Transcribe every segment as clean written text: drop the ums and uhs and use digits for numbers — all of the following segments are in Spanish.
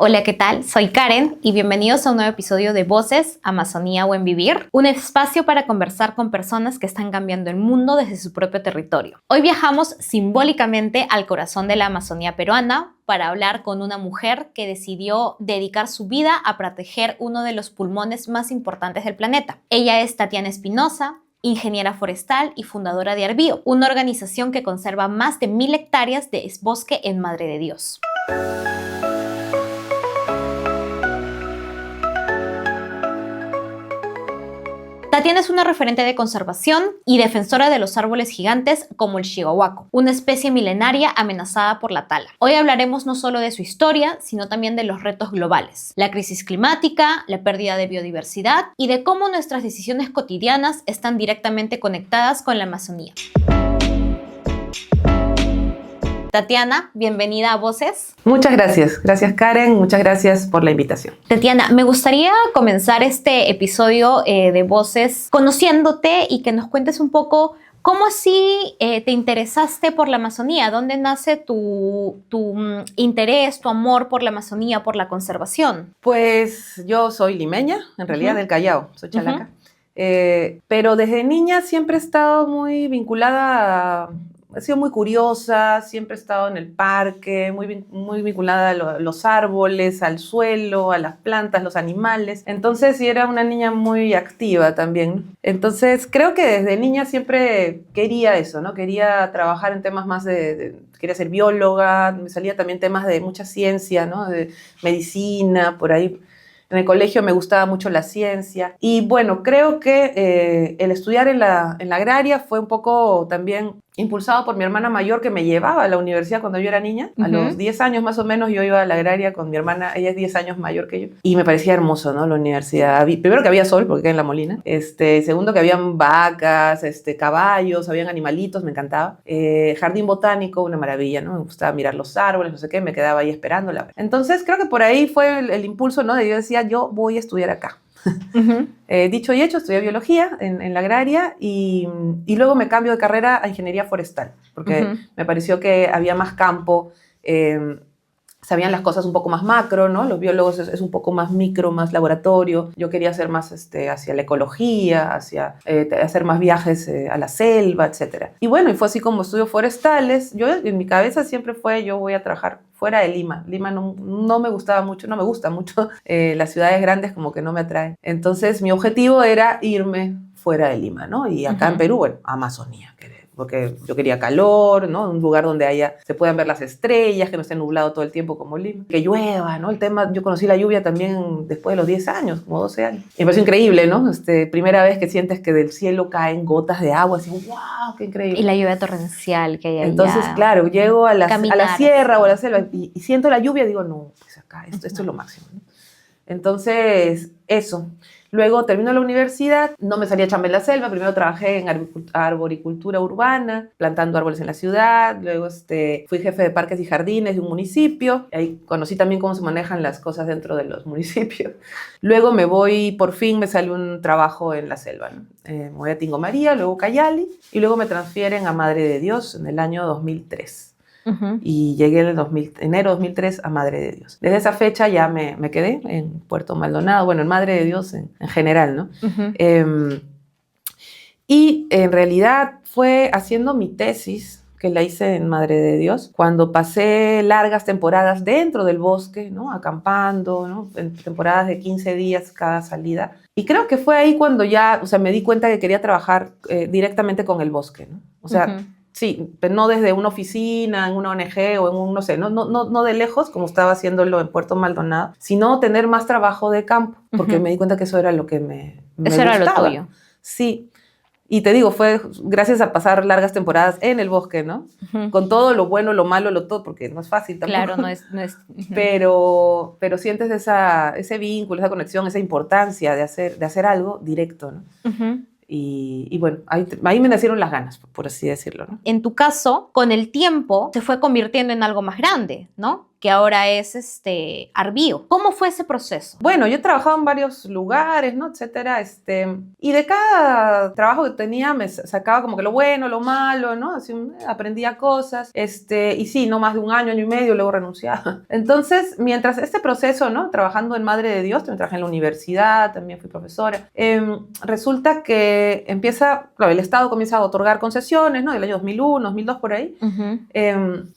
Hola, ¿qué tal? Soy Karen y bienvenidos a un nuevo episodio de Voces, Amazonía Buen Vivir, un espacio para conversar con personas que están cambiando el mundo desde su propio territorio. Hoy viajamos simbólicamente al corazón de la Amazonía peruana para hablar con una mujer que decidió dedicar su vida a proteger uno de los pulmones más importantes del planeta. Ella es Tatiana Espinosa, ingeniera forestal y fundadora de Arbío, una organización que conserva más de 1000 hectáreas de bosque en Madre de Dios. Tatiana es una referente de conservación y defensora de los árboles gigantes como el chihuahuaco, una especie milenaria amenazada por la tala. Hoy hablaremos no solo de su historia, sino también de los retos globales, la crisis climática, la pérdida de biodiversidad y de cómo nuestras decisiones cotidianas están directamente conectadas con la Amazonía. Tatiana, bienvenida a Voces. Muchas gracias. Gracias, Karen. Muchas gracias por la invitación. Tatiana, me gustaría comenzar este episodio de Voces conociéndote y que nos cuentes un poco cómo así te interesaste por la Amazonía. ¿Dónde nace tu interés, tu amor por la Amazonía, por la conservación? Pues yo soy limeña, en realidad del Callao, soy chalaca. Pero desde niña siempre he estado muy vinculada he sido muy curiosa, siempre he estado en el parque, muy vinculada a los árboles, al suelo, a las plantas, los animales. Entonces, sí, era una niña muy activa también. Entonces, creo que desde niña siempre quería eso, ¿no? Quería trabajar en temas más quería ser bióloga, me salía también temas de mucha ciencia, ¿no? De medicina, por ahí. En el colegio me gustaba mucho la ciencia y bueno, creo que el estudiar en la agraria fue un poco también impulsado por mi hermana mayor que me llevaba a la universidad cuando yo era niña. A los 10 años más o menos yo iba a la agraria con mi hermana, ella es 10 años mayor que yo y me parecía hermoso, ¿no? La universidad. Primero que había sol porque queda en La Molina, segundo que habían vacas, caballos, habían animalitos, me encantaba. Jardín botánico, una maravilla, ¿no? Me gustaba mirar los árboles, no sé qué, me quedaba ahí esperándola. Entonces creo que por ahí fue el impulso, ¿no? De yo decía, yo voy a estudiar acá. Dicho y hecho, estudié biología en la agraria y luego me cambio de carrera a ingeniería forestal porque me pareció que había más campo, sabían las cosas un poco más macro, ¿no? Los biólogos es un poco más micro, más laboratorio. Yo quería hacer más hacia la ecología, hacia hacer más viajes a la selva, etc. Y bueno, y fue así como estudios forestales. Yo en mi cabeza siempre fue, yo voy a trabajar fuera de Lima. Lima no me gustaba mucho, no me gusta mucho. Las ciudades grandes como que no me atraen. Entonces mi objetivo era irme fuera de Lima, ¿no? Y acá en Perú, bueno, Amazonía, porque yo quería calor, ¿no? Un lugar donde se puedan ver las estrellas, que no esté nublado todo el tiempo como Lima, que llueva, ¿no? El tema, yo conocí la lluvia también después de los 10 años, como 12 años. Y me pareció increíble, ¿no? Primera vez que sientes que del cielo caen gotas de agua, así, ¡wow! ¡Qué increíble! Y la lluvia torrencial que hay allá. Entonces, claro, llego a la sierra o a la selva y siento la lluvia y digo, no, pues acá, esto es lo máximo, ¿no? Entonces, eso. Luego termino la universidad, no me salía chamba en la selva, primero trabajé en arboricultura urbana, plantando árboles en la ciudad, luego fui jefe de parques y jardines de un municipio, ahí conocí también cómo se manejan las cosas dentro de los municipios. Luego por fin me sale un trabajo en la selva, ¿no? Me voy a Tingo María, luego Cayali, y luego me transfieren a Madre de Dios en el año 2003. Y llegué en enero de 2003 a Madre de Dios. Desde esa fecha ya me quedé en Puerto Maldonado, bueno, en Madre de Dios en general, ¿no? Y en realidad fue haciendo mi tesis, que la hice en Madre de Dios, cuando pasé largas temporadas dentro del bosque, ¿no? Acampando, ¿no? En temporadas de 15 días cada salida. Y creo que fue ahí cuando ya, o sea, me di cuenta que quería trabajar directamente con el bosque, ¿no? O sea, sí, pero no desde una oficina, en una ONG o en un, no sé, no de lejos, como estaba haciéndolo en Puerto Maldonado, sino tener más trabajo de campo, porque me di cuenta que eso era lo que me gustaba. Eso era lo tuyo. Sí. Y te digo, fue gracias a pasar largas temporadas en el bosque, ¿no? Con todo lo bueno, lo malo, lo todo, porque no es fácil tampoco. Claro, no es. Pero sientes ese vínculo, esa conexión, esa importancia de hacer algo directo, ¿no? Y bueno, ahí me nacieron las ganas, por así decirlo, ¿no? En tu caso, con el tiempo, se fue convirtiendo en algo más grande, ¿no? que ahora es Arbío. ¿Cómo fue ese proceso? Bueno, yo he trabajado en varios lugares, ¿no? Etcétera, y de cada trabajo que tenía me sacaba como que lo bueno, lo malo, ¿no? Así, aprendía cosas, y sí, no más de un año y medio, luego renunciaba. Entonces, mientras este proceso, ¿no? Trabajando en Madre de Dios, también trabajé en la universidad, también fui profesora, resulta que claro, el Estado comienza a otorgar concesiones, ¿no? Del año 2001, 2002, por ahí,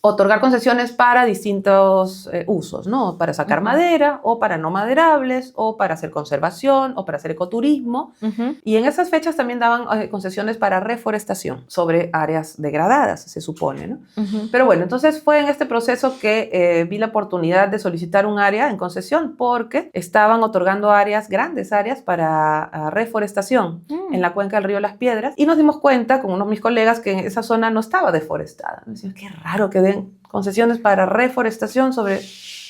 otorgar concesiones para distintos usos, ¿no? Para sacar madera, o para no maderables, o para hacer conservación, o para hacer ecoturismo. Y en esas fechas también daban concesiones para reforestación sobre áreas degradadas, se supone, ¿no? Pero bueno, entonces fue en este proceso que vi la oportunidad de solicitar un área en concesión porque estaban otorgando grandes áreas para reforestación en la cuenca del río Las Piedras, y nos dimos cuenta con unos de mis colegas que esa zona no estaba deforestada. Nos decían, qué raro que den concesiones para reforestación sobre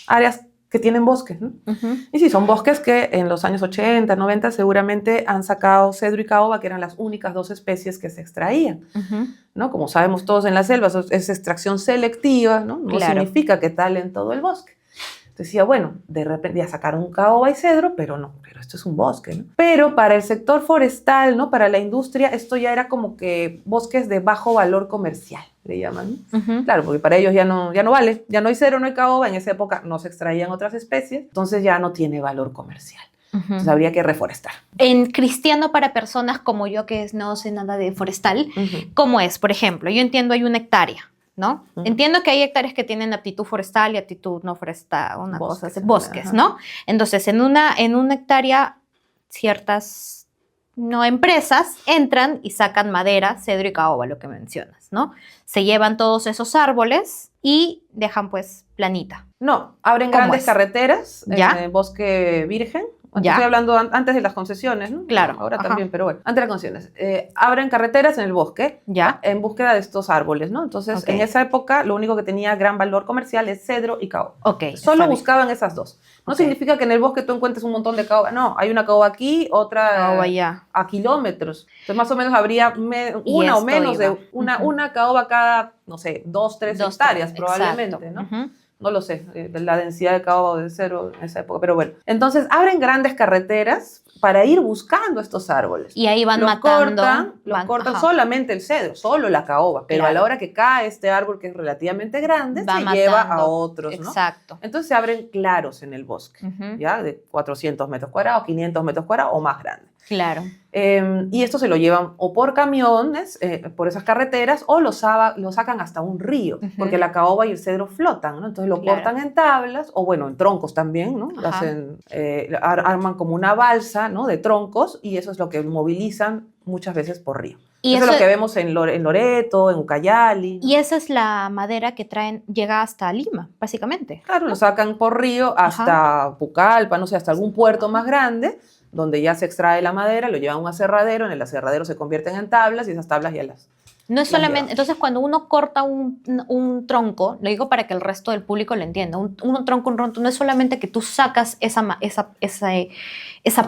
áreas que tienen bosques, ¿no? Y sí, son bosques que en los años 80, 90 seguramente han sacado cedro y caoba, que eran las únicas dos especies que se extraían, ¿no? Como sabemos todos en las selvas, es extracción selectiva, ¿no? No significa que talen todo el bosque. Decía, bueno, de repente ya sacaron caoba y cedro, pero esto es un bosque, ¿no? Pero para el sector forestal, ¿no? Para la industria, esto ya era como que bosques de bajo valor comercial, le llaman, ¿no? Claro, porque para ellos ya no vale, ya no hay cedro, no hay caoba, en esa época no se extraían otras especies, entonces ya no tiene valor comercial. Entonces habría que reforestar. En cristiano, para personas como yo que no sé nada de forestal, ¿cómo es? Por ejemplo, yo entiendo hay una hectárea, ¿no? Entiendo que hay hectáreas que tienen aptitud forestal y aptitud no forestal, bosques, ¿no? Entonces, en una hectárea, ciertas empresas entran y sacan madera, cedro y caoba, lo que mencionas, ¿no? Se llevan todos esos árboles y dejan, pues, planita. No, abren grandes carreteras en el bosque virgen. Estoy hablando antes de las concesiones, ¿no? Claro. Ahora también, pero bueno, antes de las concesiones. Abren carreteras en el bosque en búsqueda de estos árboles, ¿no? Entonces, en esa época, lo único que tenía gran valor comercial es cedro y caoba. Solo buscaban esas dos. No significa que en el bosque tú encuentres un montón de caoba. No, hay una caoba aquí, otra a kilómetros. Entonces, más o menos habría una o menos de una caoba cada, no sé, 2, 3 hectáreas probablemente, ¿no? No lo sé, la densidad de caoba o de cedro en esa época, pero bueno. Entonces abren grandes carreteras para ir buscando estos árboles. Y ahí van matando. Cortan solamente el cedro, solo la caoba, pero a la hora que cae este árbol, que es relativamente grande, se lleva a otros, ¿no? Exacto. Entonces se abren claros en el bosque, ¿ya? De 400 metros cuadrados, 500 metros cuadrados o más grandes. Claro. Y esto se lo llevan o por camiones, por esas carreteras, o lo sacan hasta un río, porque la caoba y el cedro flotan, ¿no? Entonces lo cortan en tablas, o bueno, en troncos también, ¿no? Arman como una balsa, ¿no? De troncos, y eso es lo que movilizan muchas veces por río. Y eso es lo que vemos en Loreto, en Ucayali, ¿no? Y esa es la madera que llega hasta Lima, básicamente. Claro, lo sacan por río hasta Pucallpa, no sé, hasta algún puerto más grande, donde ya se extrae la madera, lo llevan a un aserradero, en el aserradero se convierten en tablas, y esas tablas ya las... No es solamente, entonces cuando uno corta un tronco, lo digo para que el resto del público lo entienda, un tronco no es solamente que tú sacas esa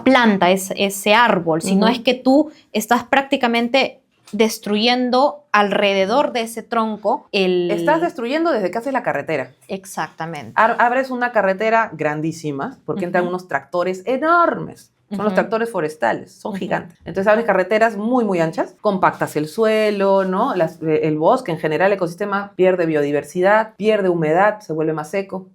planta, ese árbol, sino es que tú estás prácticamente destruyendo alrededor de ese tronco Estás destruyendo desde que haces la carretera. Exactamente. Abres una carretera grandísima, porque entran unos tractores enormes. Son los tractores forestales, son gigantes. Entonces abres carreteras muy, muy anchas, compactas el suelo, ¿no? El bosque, en general, el ecosistema pierde biodiversidad, pierde humedad, se vuelve más seco.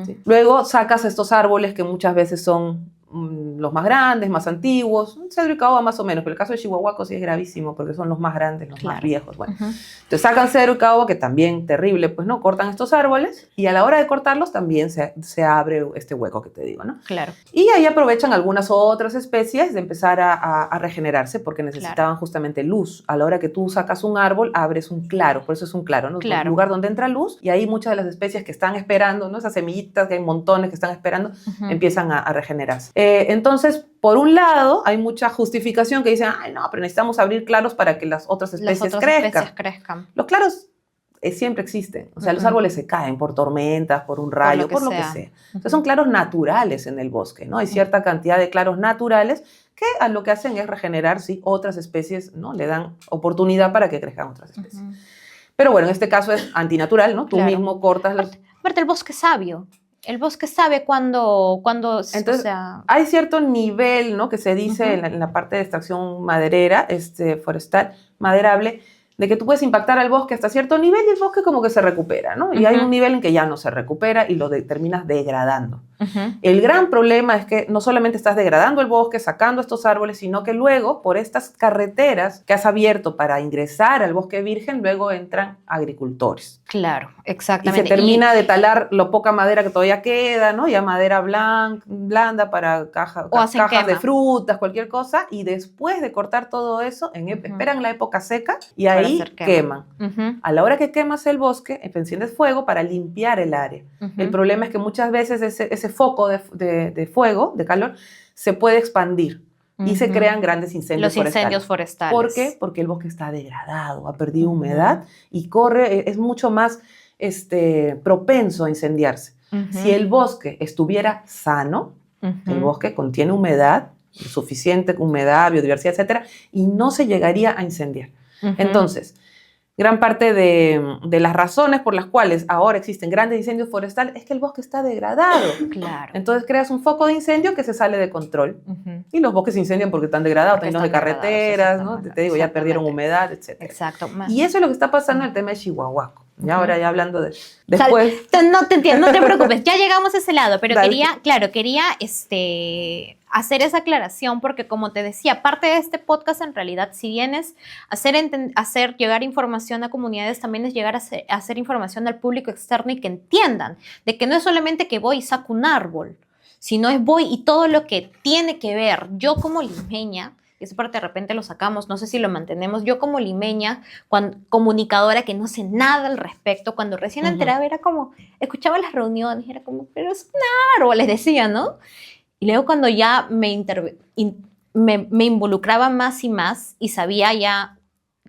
¿Sí? Luego sacas estos árboles que muchas veces son los más grandes, más antiguos, cedro y caoba más o menos, pero el caso de Chihuahuaco sí es gravísimo porque son los más grandes, los más viejos. Bueno. Entonces sacan cedro y caoba, que también terrible, pues no, cortan estos árboles, y a la hora de cortarlos también se abre este hueco que te digo, ¿no? Claro. Y ahí aprovechan algunas otras especies de empezar a regenerarse, porque necesitaban justamente luz. A la hora que tú sacas un árbol, abres un claro, por eso es un claro, ¿no? Un lugar donde entra luz, y ahí muchas de las especies que están esperando, ¿no? Esas semillitas que hay montones que están esperando, empiezan a regenerarse. Entonces, por un lado, hay mucha justificación que dicen, ay, no, pero necesitamos abrir claros para que las otras especies crezcan. Los claros siempre existen. O sea, los árboles se caen por tormentas, por un rayo, por lo que sea. Entonces, son claros naturales en el bosque, ¿no? Hay cierta cantidad de claros naturales que lo que hacen es regenerar, sí, otras especies, ¿no? Le dan oportunidad para que crezcan otras especies. Pero bueno, en este caso es antinatural, ¿no? Tú mismo cortas los... Aparte, el bosque es sabio. El bosque sabe cuando Entonces, o sea, hay cierto nivel, ¿no? Que se dice ujú, en la parte de extracción maderera, forestal, maderable, de que tú puedes impactar al bosque hasta cierto nivel y el bosque como que se recupera, ¿no? Y hay un ujú, nivel en que ya no se recupera y terminas degradando. ujú. El gran problema es que no solamente estás degradando el bosque, sacando estos árboles, sino que luego, por estas carreteras que has abierto para ingresar al bosque virgen, luego entran agricultores. Claro, Y se exactamente. termina de talar lo poca madera que todavía queda, ¿no? Ya madera blanda para O hacen cajas de quema. frutas, cualquier cosa. Y después de cortar todo eso, Ujú. esperan la época seca y Para hacer ahí quema. queman. Ujú, A la hora que quemas el bosque, enciendes fuego para limpiar el área. El ujú. problema es que muchas veces ese foco de fuego, de calor, se puede expandir y se Ujú. crean grandes incendios Los incendios forestales. ¿Por qué? forestales. Porque el bosque está degradado, ha perdido Ujú, humedad y es mucho más propenso a incendiarse. Si ujú, el bosque estuviera sano, el ujú, bosque contiene humedad, suficiente humedad, biodiversidad, etcétera, y no se llegaría a incendiar. ujú. Entonces, gran parte de las razones por las cuales ahora existen grandes incendios forestales es que el bosque está degradado. Claro. Entonces creas un foco de incendio que se sale de control. Ujú. Y los bosques se incendian porque están degradados, Porque están llenos de están degradados, carreteras, ¿no? exactamente. Te digo, ya perdieron Exactamente. humedad, etc. Exacto. Y eso es lo que está pasando en el tema de Chihuahua. Ya Ujú. ahora ya hablando de... Sal- Después... no te entiendo, no te preocupes, ya llegamos a ese lado, pero Dale. quería hacer esa aclaración porque como te decía, parte de este podcast en realidad, si bien es hacer llegar información a comunidades, también es llegar a hacer información al público externo y que entiendan de que no es solamente que voy y saco un árbol, sino es voy y todo lo que tiene que ver, yo como limeña, y esa parte de repente lo sacamos, no sé si lo mantenemos, yo como limeña, comunicadora que no sé nada al respecto, cuando recién enteraba era como, escuchaba las reuniones, era como, pero es un árbol, les decía, ¿no? Y luego cuando ya me involucraba más y sabía ya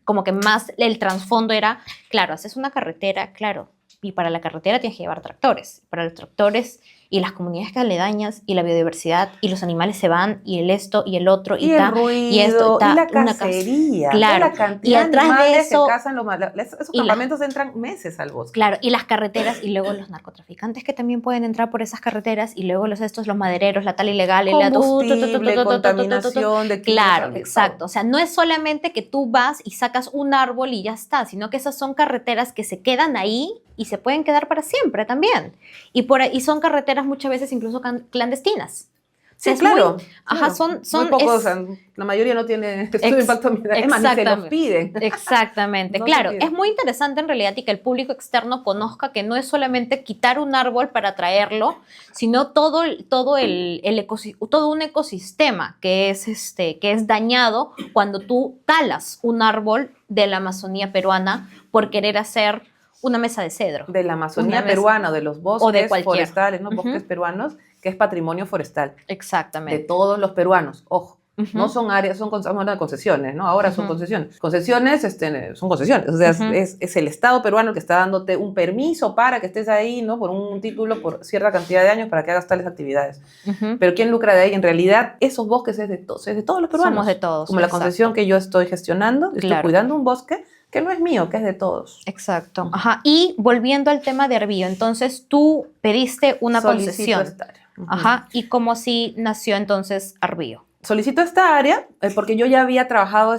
como que más el trasfondo era, claro, haces una carretera, claro, y para la carretera tienes que llevar tractores, para los tractores y las comunidades aledañas y la biodiversidad y los animales se van y el esto y el otro Y y el ta y esto y ruido, y ta la una cacería, ve claro la y cantidad de atrás de animales que eso cazan esos y las campamentos entran meses al bosque. claro, y las carreteras, y luego los narcotraficantes que también pueden entrar por esas carreteras, y luego los madereros, la tal ilegal, y la Combustible, contaminación de químicos. claro, exacto. O sea, no es solamente que tú vas y sacas un árbol y ya está, sino que esas son carreteras que se quedan ahí y se pueden quedar para siempre también. Y son carreteras muchas veces incluso clandestinas. O sea, Sí, claro. ajá, Claro. Muy pocos, o sea, la mayoría no tiene estudio de impacto ambiental. Es más, ni se los piden. Exactamente, No se claro. piden. Es muy interesante en realidad y que el público externo conozca que no es solamente quitar un árbol para traerlo, sino todo un ecosistema que es dañado cuando tú talas un árbol de la Amazonía peruana por querer hacer una mesa de cedro. De la Amazonía Una mesa- peruana, de los bosques o de cualquier. forestales, ¿no? Ujú. Bosques peruanos, que es patrimonio forestal de Exactamente. todos los peruanos. Ojo, Ujú. no son áreas, estamos hablando de concesiones, ¿no? Ahora son Ujú. concesiones. Concesiones son concesiones. O sea, Ujú. es el Estado peruano el que está dándote un permiso para que estés ahí, ¿no? Por un título, por cierta cantidad de años para que hagas tales actividades. Ujú. Pero ¿quién lucra de ahí? En realidad, esos bosques es de todos los peruanos. Somos de todos. Como la exacto. concesión que yo estoy gestionando, estoy Claro. cuidando un bosque que no es mío, que es de todos. Exacto. Ajá. Y volviendo al tema de Arbillo, entonces tú pediste una Solicito concesión. esta área. Ujú. Ajá. ¿Y cómo así nació entonces Arbillo? Solicito esta área porque yo ya había trabajado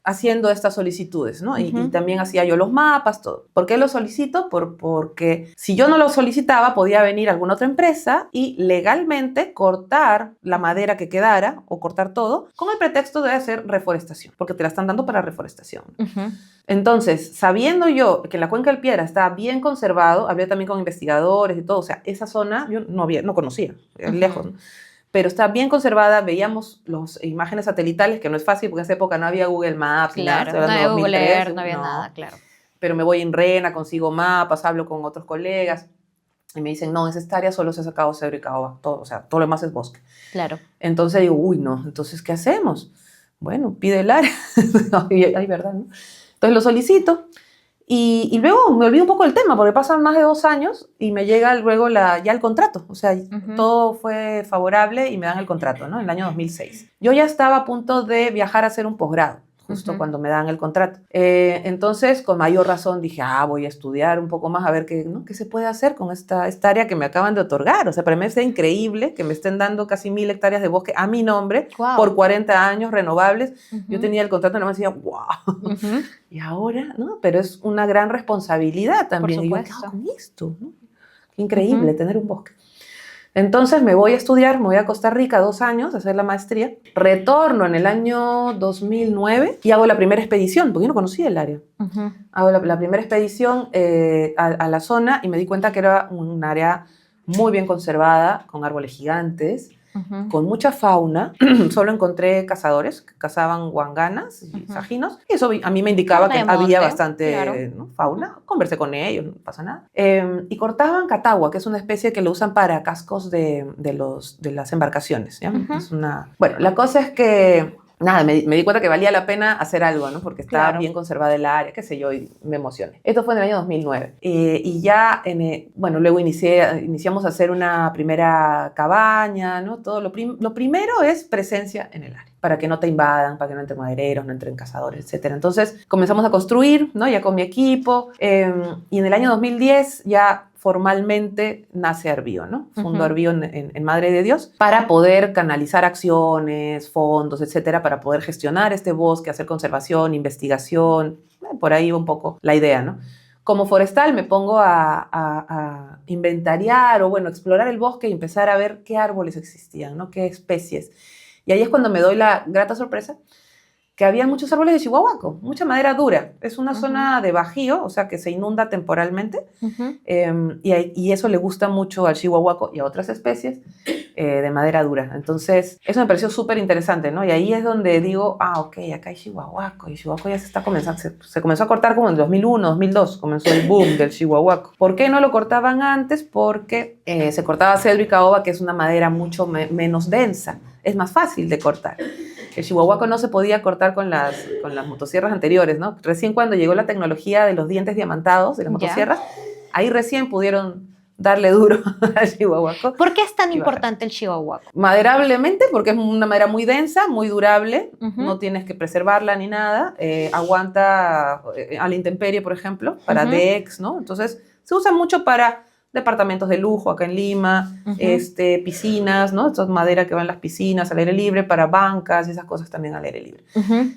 haciendo estas solicitudes, ¿no? Y Ujú. también hacía yo los mapas, todo. ¿Por qué lo solicito? Porque si yo no lo solicitaba, podía venir alguna otra empresa y legalmente cortar la madera que quedara o cortar todo con el pretexto de hacer reforestación, porque te la están dando para reforestación. Ujú. Entonces, sabiendo yo que la Cuenca del Piedra está bien conservado, hablé también con investigadores y todo, o sea, esa zona yo no conocía, Ujú. lejos, ¿no? Pero está bien conservada, veíamos las imágenes satelitales, que no es fácil porque en esa época no había Google Maps, ni nada, Claro. estoy No hablando de había Google 2003, Earth, no había nada, claro. pero me voy en Rena, consigo mapas, hablo con otros colegas, y me dicen, no, en esta área solo se ha sacado cedro y caoba, todo, o sea, todo lo demás es bosque. Claro. Entonces digo, uy, no, entonces, ¿qué hacemos? Bueno, pide el área, ay, verdad, ¿no? Entonces lo solicito, y luego me olvido un poco del tema, porque pasan más de 2 años y me llega luego ya el contrato. O sea, Ujú. todo fue favorable y me dan el contrato, ¿no? En el año 2006. Yo ya estaba a punto de viajar a hacer un posgrado, justo cuando me dan el contrato. Entonces, con mayor razón dije, voy a estudiar un poco más a ver qué, ¿no? qué se puede hacer con esta área que me acaban de otorgar. O sea, para mí es increíble que me estén dando casi 1000 hectáreas de bosque a mi nombre por 40 años renovables. Yo tenía el contrato y nada más decía, wow. Y ahora, ¿no? Pero es una gran responsabilidad también. Por y yo, supuesto. ¿qué hago con esto? ¿No? Qué increíble tener un bosque. Entonces me voy a estudiar, me voy a Costa Rica 2 años a hacer la maestría. Retorno en el año 2009 y hago la primera expedición, porque yo no conocía el área. Hago la primera expedición a la zona y me di cuenta que era un área muy bien conservada, con árboles gigantes, con mucha fauna. Solo encontré cazadores que cazaban guanganas y sajinos. Y eso a mí me indicaba que había bastante ¿no? fauna. Conversé con ellos, no pasa nada. Y cortaban catagua, que es una especie que lo usan para cascos de las embarcaciones. ¿Ya? Es bueno, la cosa es que nada, me di cuenta que valía la pena hacer algo, ¿no? Porque estaba bien conservada el área, qué sé yo, y me emocioné. Esto fue en el año 2009. Y ya, bueno, luego iniciamos a hacer una primera cabaña, ¿no? Todo lo primero es presencia en el área, para que no te invadan, para que no entren madereros, no entren cazadores, etc. Entonces comenzamos a construir, ¿no? Ya con mi equipo. Y en el año 2010 ya formalmente nace Arbío, ¿no? Fundó Arbío en Madre de Dios para poder canalizar acciones, fondos, etcétera, para poder gestionar este bosque, hacer conservación, investigación. Por ahí va un poco la idea, ¿no? Como forestal me pongo a inventariar o, bueno, explorar el bosque y empezar a ver qué árboles existían, ¿no? Qué especies. Y ahí es cuando me doy la grata sorpresa que había muchos árboles de chihuahuaco, mucha madera dura. Es una zona de bajío, o sea, que se inunda temporalmente, y eso le gusta mucho al chihuahuaco y a otras especies de madera dura. Entonces, eso me pareció súper interesante, ¿no? Y ahí es donde digo, ok, acá hay chihuahuaco, y chihuahuaco ya se está comenzando, se comenzó a cortar como en 2001, 2002, comenzó el boom del chihuahuaco. ¿Por qué no lo cortaban antes? Porque se cortaba cedro y caoba, que es una madera mucho menos densa, es más fácil de cortar. El chihuahuaco no se podía cortar con las motosierras anteriores, ¿no? Recién cuando llegó la tecnología de los dientes diamantados de las motosierras, ahí recién pudieron darle duro al chihuahuaco. ¿Por qué es tan importante el chihuahuaco? Maderablemente, porque es una madera muy densa, muy durable, no tienes que preservarla ni nada, aguanta a la intemperie, por ejemplo, para decks, ¿no? Entonces, se usa mucho para departamentos de lujo acá en Lima, piscinas, ¿no? Esto es madera que va en las piscinas al aire libre, para bancas y esas cosas también al aire libre.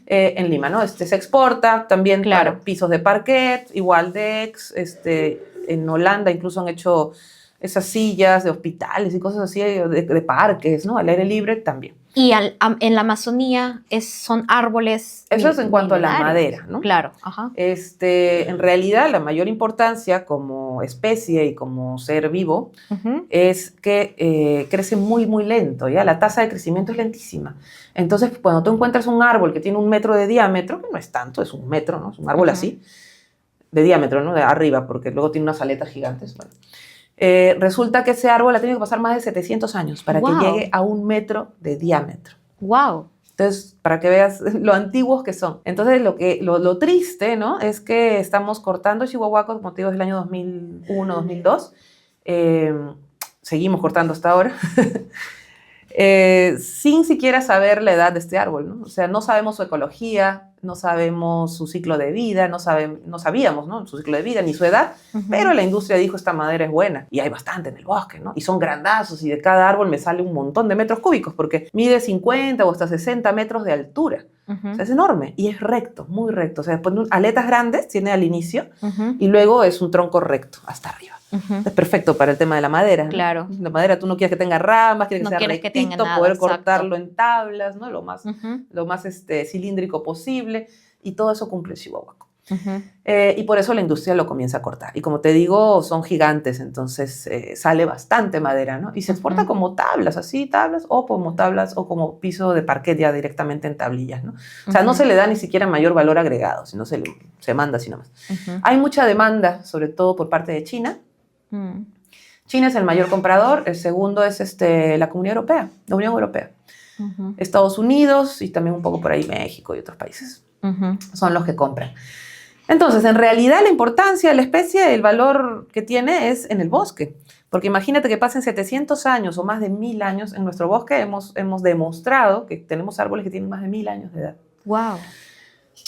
En Lima, ¿no? Se exporta también para pisos de parquet, igual decks, en Holanda incluso han hecho esas sillas de hospitales y cosas así, de parques, ¿no? Al aire libre también. Y en la Amazonía son árboles. Eso es en cuanto a la madera, ¿no? Claro. En realidad, la mayor importancia como especie y como ser vivo es que crece muy, muy lento, ¿ya? La tasa de crecimiento es lentísima. Entonces, cuando tú encuentras un árbol que tiene 1 metro de diámetro, que no es tanto, es 1 metro, ¿no? Es un árbol así, de diámetro, ¿no? De arriba, porque luego tiene unas aletas gigantes, bueno. Resulta que ese árbol ha tenido que pasar más de 700 años para que llegue a 1 metro de diámetro. ¡Wow! Entonces, para que veas lo antiguos que son. Entonces, lo triste, ¿no? Es que estamos cortando chihuahuacos, como te digo, desde el año 2001, 2002. Seguimos cortando hasta ahora. Sin siquiera saber la edad de este árbol, ¿no? O sea, no sabemos su ecología, no sabemos su ciclo de vida, no sabíamos, ¿no? Su ciclo de vida ni su edad, pero la industria dijo, esta madera es buena, y hay bastante en el bosque, ¿no? Y son grandazos, y de cada árbol me sale un montón de metros cúbicos, porque mide 50 o hasta 60 metros de altura. O sea, es enorme, y es recto, muy recto. O sea, después aletas grandes tiene al inicio, y luego es un tronco recto, hasta arriba. Es perfecto para el tema de la madera, ¿no? Claro. La madera tú no quieres que tenga ramas, quieres que sea rectito, que tenga nada, poder cortarlo en tablas, ¿no? Lo más cilíndrico posible, y todo eso cumple el chihuahuaco. Y por eso la industria lo comienza a cortar. Y como te digo, son gigantes, entonces sale bastante madera, ¿no? Y se exporta como tablas, así tablas, o como tablas, o como piso de parquet ya directamente en tablillas, ¿no? O sea, no se le da ni siquiera mayor valor agregado, sino se manda así nomás. Hay mucha demanda, sobre todo por parte de China. China es el mayor comprador, el segundo es la Comunidad Europea, la Unión Europea. Estados Unidos y también un poco por ahí México y otros países son los que compran. Entonces, en realidad la importancia de la especie, el valor que tiene es en el bosque. Porque imagínate que pasen 700 años o más de 1000 años en nuestro bosque, hemos demostrado que tenemos árboles que tienen más de 1000 años de edad. ¡Wow!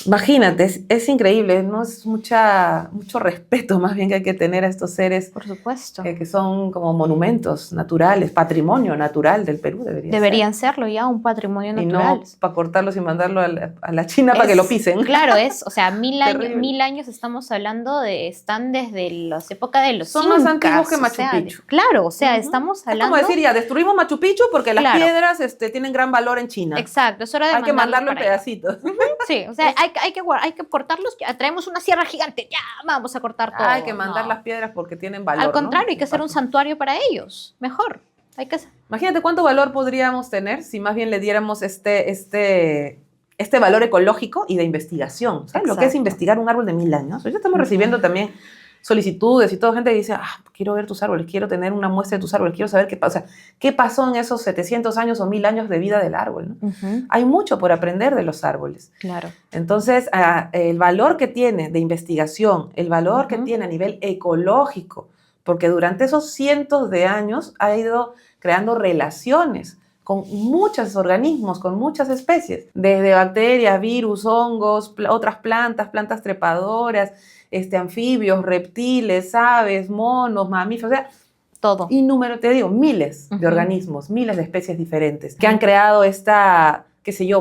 Imagínate, es increíble, ¿no? Es mucho respeto más bien que hay que tener a estos seres. Por supuesto. Que son como monumentos naturales, patrimonio natural del Perú Deberían serlo ya, un patrimonio natural. Y no para cortarlos y mandarlo a la China para que lo pisen. Claro, o sea, mil años estamos hablando están desde las épocas de los Son incas. más antiguos que Machu Picchu. Claro, o sea, estamos hablando... Es como decir, ya, destruimos Machu Picchu porque las piedras tienen gran valor en China. Exacto, es hora de hay que mandarlo en pedacitos. Sí, o sea, hay que cortarlos, traemos una sierra gigante, ya, vamos a cortar todo. Hay que mandar las piedras porque tienen valor. Al contrario, hay que hacer un santuario para ellos, mejor. Imagínate cuánto valor podríamos tener si más bien le diéramos este valor ecológico y de investigación. ¿Sabes lo que es investigar un árbol de 1000 años? Hoy ya estamos recibiendo también solicitudes y toda gente que dice, quiero ver tus árboles, quiero tener una muestra de tus árboles, quiero saber qué pasó en esos 700 años o 1000 años de vida del árbol, ¿no? Hay mucho por aprender de los árboles. Claro. Entonces, el valor que tiene de investigación, el valor que tiene a nivel ecológico, porque durante esos cientos de años ha ido creando relaciones con muchos organismos, con muchas especies, desde bacterias, virus, hongos, otras plantas trepadoras, anfibios, reptiles, aves, monos, mamíferos, o sea, todo. Te digo, miles de organismos, miles de especies diferentes que han creado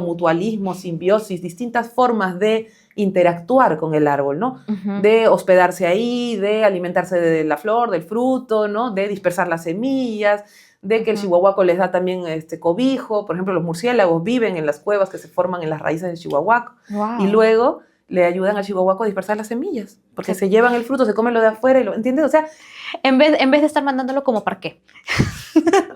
mutualismo, simbiosis, distintas formas de interactuar con el árbol, ¿no? De hospedarse ahí, de alimentarse de la flor, del fruto, ¿no? De dispersar las semillas, de que el chihuahuaco les da también cobijo. Por ejemplo, los murciélagos viven en las cuevas que se forman en las raíces del chihuahuaco. Wow. Y luego le ayudan al chihuahuaco a dispersar las semillas, porque se llevan el fruto, se comen lo de afuera, ¿entiendes? O sea, en vez de estar mandándolo como parqué.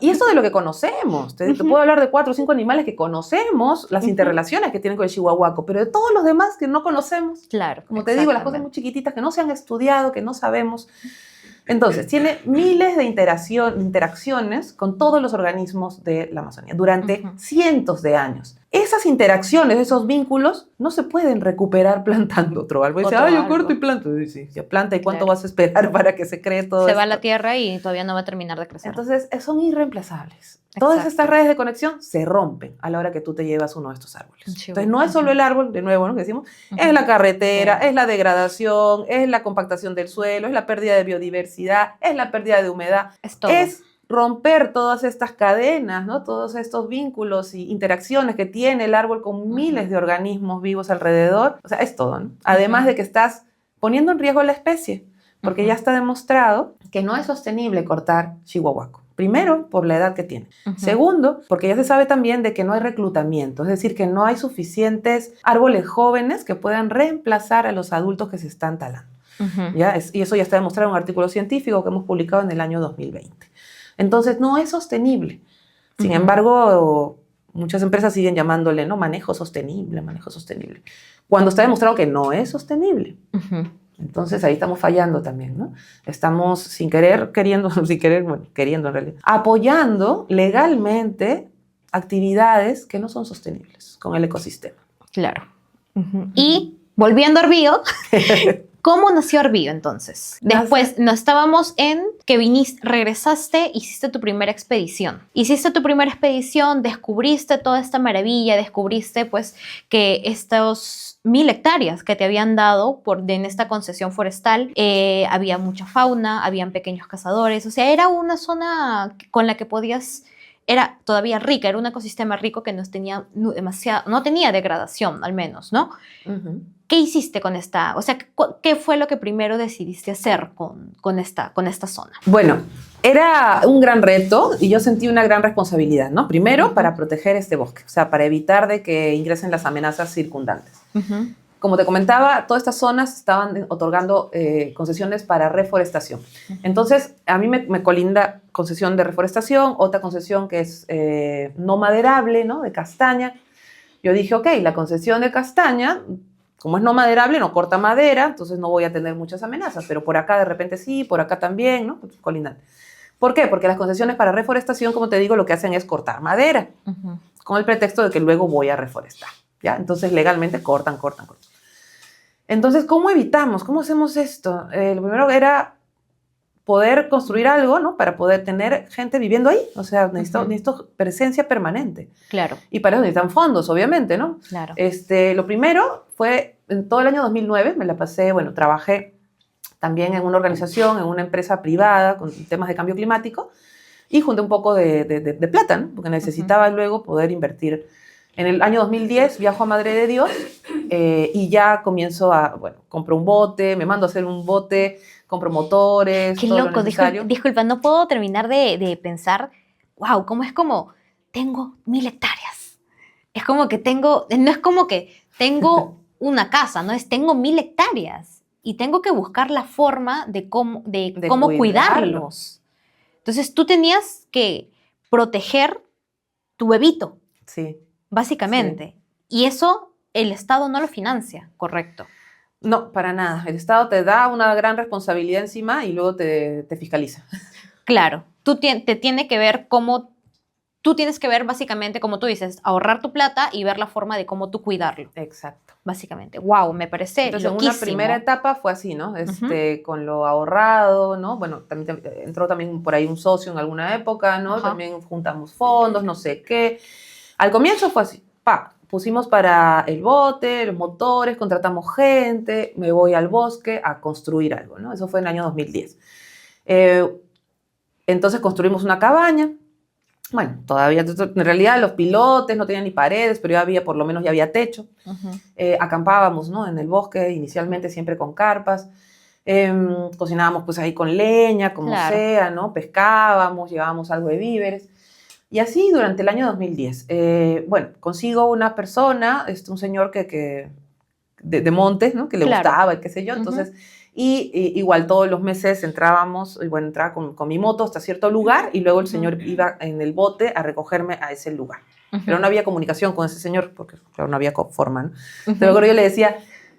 Y eso de lo que conocemos. Te puedo hablar de 4 o 5 animales que conocemos, las interrelaciones que tienen con el chihuahuaco, pero de todos los demás que no conocemos. Claro. Como te digo, las cosas muy chiquititas que no se han estudiado, que no sabemos. Entonces, tiene miles de interacciones con todos los organismos de la Amazonía durante cientos de años. Esas interacciones, esos vínculos, no se pueden recuperar plantando otro árbol. Dice, yo corto y planto. Sí, ya planta, ¿y cuánto vas a esperar para que se cree todo Se esto? va a la tierra y todavía no va a terminar de crecer. Entonces, son irreemplazables. Todas estas redes de conexión se rompen a la hora que tú te llevas uno de estos árboles. Entonces, no es solo el árbol, de nuevo, ¿no? Que decimos, es la carretera, es la degradación, es la compactación del suelo, es la pérdida de biodiversidad, es la pérdida de humedad. Es todo. Es romper todas estas cadenas, ¿no? Todos estos vínculos y interacciones que tiene el árbol con miles de organismos vivos alrededor. O sea, es todo, ¿no? Además de que estás poniendo en riesgo la especie, porque ya está demostrado que no es sostenible cortar chihuahuaco. Primero, por la edad que tiene. Segundo, porque ya se sabe también de que no hay reclutamiento, es decir, que no hay suficientes árboles jóvenes que puedan reemplazar a los adultos que se están talando. Y eso ya está demostrado en un artículo científico que hemos publicado en el año 2020. Entonces, no es sostenible. Sin embargo, muchas empresas siguen llamándole, ¿no? Manejo sostenible, cuando está demostrado que no es sostenible. Entonces ahí estamos fallando también, ¿no? Estamos queriendo en realidad, apoyando legalmente actividades que no son sostenibles con el ecosistema. Claro. Y volviendo a Orbío, ¿cómo nació Orbío entonces? Después nos estábamos en que regresaste, hiciste tu primera expedición. Descubriste toda esta maravilla, descubriste pues que estos 1000 hectáreas que te habían dado en esta concesión forestal, había mucha fauna, habían pequeños cazadores, o sea, era una zona con la que era todavía rica, era un ecosistema rico que no tenía degradación al menos, ¿no? ¿Qué hiciste con esta? O sea, ¿qué fue lo que primero decidiste hacer con esta zona? Bueno, era un gran reto y yo sentí una gran responsabilidad, ¿no? Primero, para proteger este bosque, o sea, para evitar de que ingresen las amenazas circundantes. Como te comentaba, todas estas zonas estaban otorgando concesiones para reforestación. Entonces, a mí me colinda concesión de reforestación, otra concesión que es no maderable, ¿no? De castaña. Yo dije, ok, la concesión de castaña, como es no maderable, no corta madera, entonces no voy a tener muchas amenazas, pero por acá de repente sí, por acá también, ¿no? Colindante. ¿Por qué? Porque las concesiones para reforestación, como te digo, lo que hacen es cortar madera, con el pretexto de que luego voy a reforestar, ¿ya? Entonces legalmente cortan. Entonces, ¿cómo evitamos? ¿Cómo hacemos esto? Lo primero era poder construir algo, ¿no? Para poder tener gente viviendo ahí. O sea, necesito presencia permanente. Claro. Y para eso necesitan fondos, obviamente, ¿no? Claro. Lo primero fue, en todo el año 2009, me la pasé, bueno, trabajé también en una organización, en una empresa privada con temas de cambio climático y junté un poco de plata, ¿no? Porque necesitaba luego poder invertir. En el año 2010 viajo a Madre de Dios y ya comienzo compro un bote, me mando a hacer un bote, compro motores, Qué todo loco, lo necesario. disculpa, no puedo terminar de pensar, wow, ¿cómo es como tengo 1000 hectáreas? Es como que no es como que tengo una casa, no es tengo 1000 hectáreas y tengo que buscar la forma de cómo cuidarlos. Entonces tú tenías que proteger tu bebito. Sí. Básicamente. Sí. Y eso el Estado no lo financia, ¿correcto? No, para nada. El Estado te da una gran responsabilidad encima y luego te fiscaliza. Claro. Tú tienes que ver básicamente, como tú dices, ahorrar tu plata y ver la forma de cómo tú cuidarlo. Exacto. Básicamente. Wow, me parece Entonces, loquísimo. una primera etapa fue así, ¿no? Con lo ahorrado, ¿no? Bueno, también entró también por ahí un socio en alguna época, ¿no? Ajá. También juntamos fondos, no sé qué. Al comienzo fue así, pusimos para el bote, los motores, contratamos gente, me voy al bosque a construir algo, ¿no? Eso fue en el año 2010. Entonces construimos una cabaña. Bueno, todavía, en realidad los pilotes no tenían ni paredes, pero por lo menos ya había techo. Acampábamos, ¿no? En el bosque, inicialmente siempre con carpas. Cocinábamos pues ahí con leña, como sea, ¿no? Pescábamos, llevábamos algo de víveres. Y así durante el año 2010. Consigo una persona, un señor de Montes, ¿no? Que le gustaba, qué sé yo. Entonces, igual todos los meses entrábamos, entraba con mi moto hasta cierto lugar y luego el señor iba en el bote a recogerme a ese lugar. Pero no había comunicación con ese señor porque, claro, no había forma, ¿no? Entonces, yo le decía,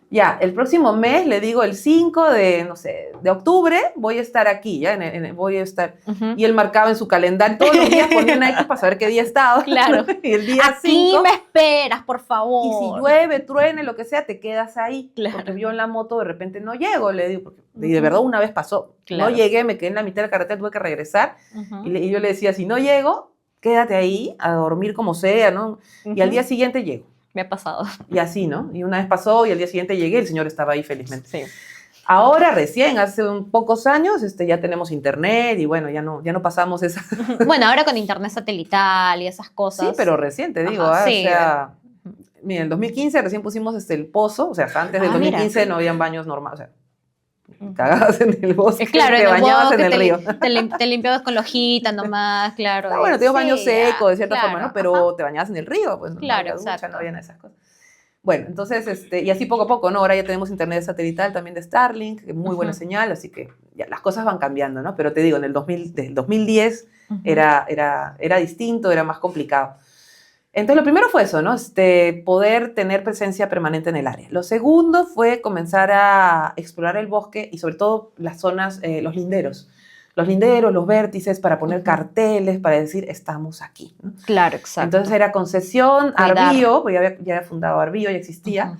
ya, el próximo mes, le digo, el 5 de octubre, voy a estar aquí, ya, voy a estar. Y él marcaba en su calendario, todos los días ponía una X para saber qué día estaba. Claro. Y el día aquí 5, me esperas, por favor. Y si llueve, truene, lo que sea, te quedas ahí. Claro. Porque yo en la moto de repente no llego, le digo, porque de verdad una vez pasó. Claro. No llegué, me quedé en la mitad de la carretera, tuve que regresar. Y yo le decía, si no llego, quédate ahí a dormir como sea, ¿no? Y al día siguiente llego. Me ha pasado. Y así, ¿no? Y una vez pasó y al día siguiente llegué, el señor estaba ahí felizmente. Sí. Ahora recién, hace pocos años, ya tenemos internet y bueno, ya no pasamos esa... Bueno, ahora con internet satelital y esas cosas. Sí, pero recién te digo, sí. O sea, mira, en 2015 recién pusimos el pozo, o sea, antes del 2015 mira. No habían baños normales, o sea, cagabas en el bosque, claro, te bañabas en el río. Te limpiabas con la hojita nomás, claro. No, bueno, te dio baño seco, de cierta forma, ¿no? Pero te bañabas en el río, pues claro, no había ducha, no había esas cosas. Bueno, entonces, y así poco a poco, ¿no? Ahora ya tenemos internet satelital también de Starlink, muy buena señal, así que ya las cosas van cambiando, ¿no? Pero te digo, desde el 2010 era distinto, era más complicado. Entonces, lo primero fue eso, ¿no? Poder tener presencia permanente en el área. Lo segundo fue comenzar a explorar el bosque y sobre todo las zonas, los linderos. Los linderos, los vértices, para poner carteles, para decir, estamos aquí, ¿no? Claro, exacto. Entonces era concesión, Arbío, porque ya había fundado Arbío, ya existía,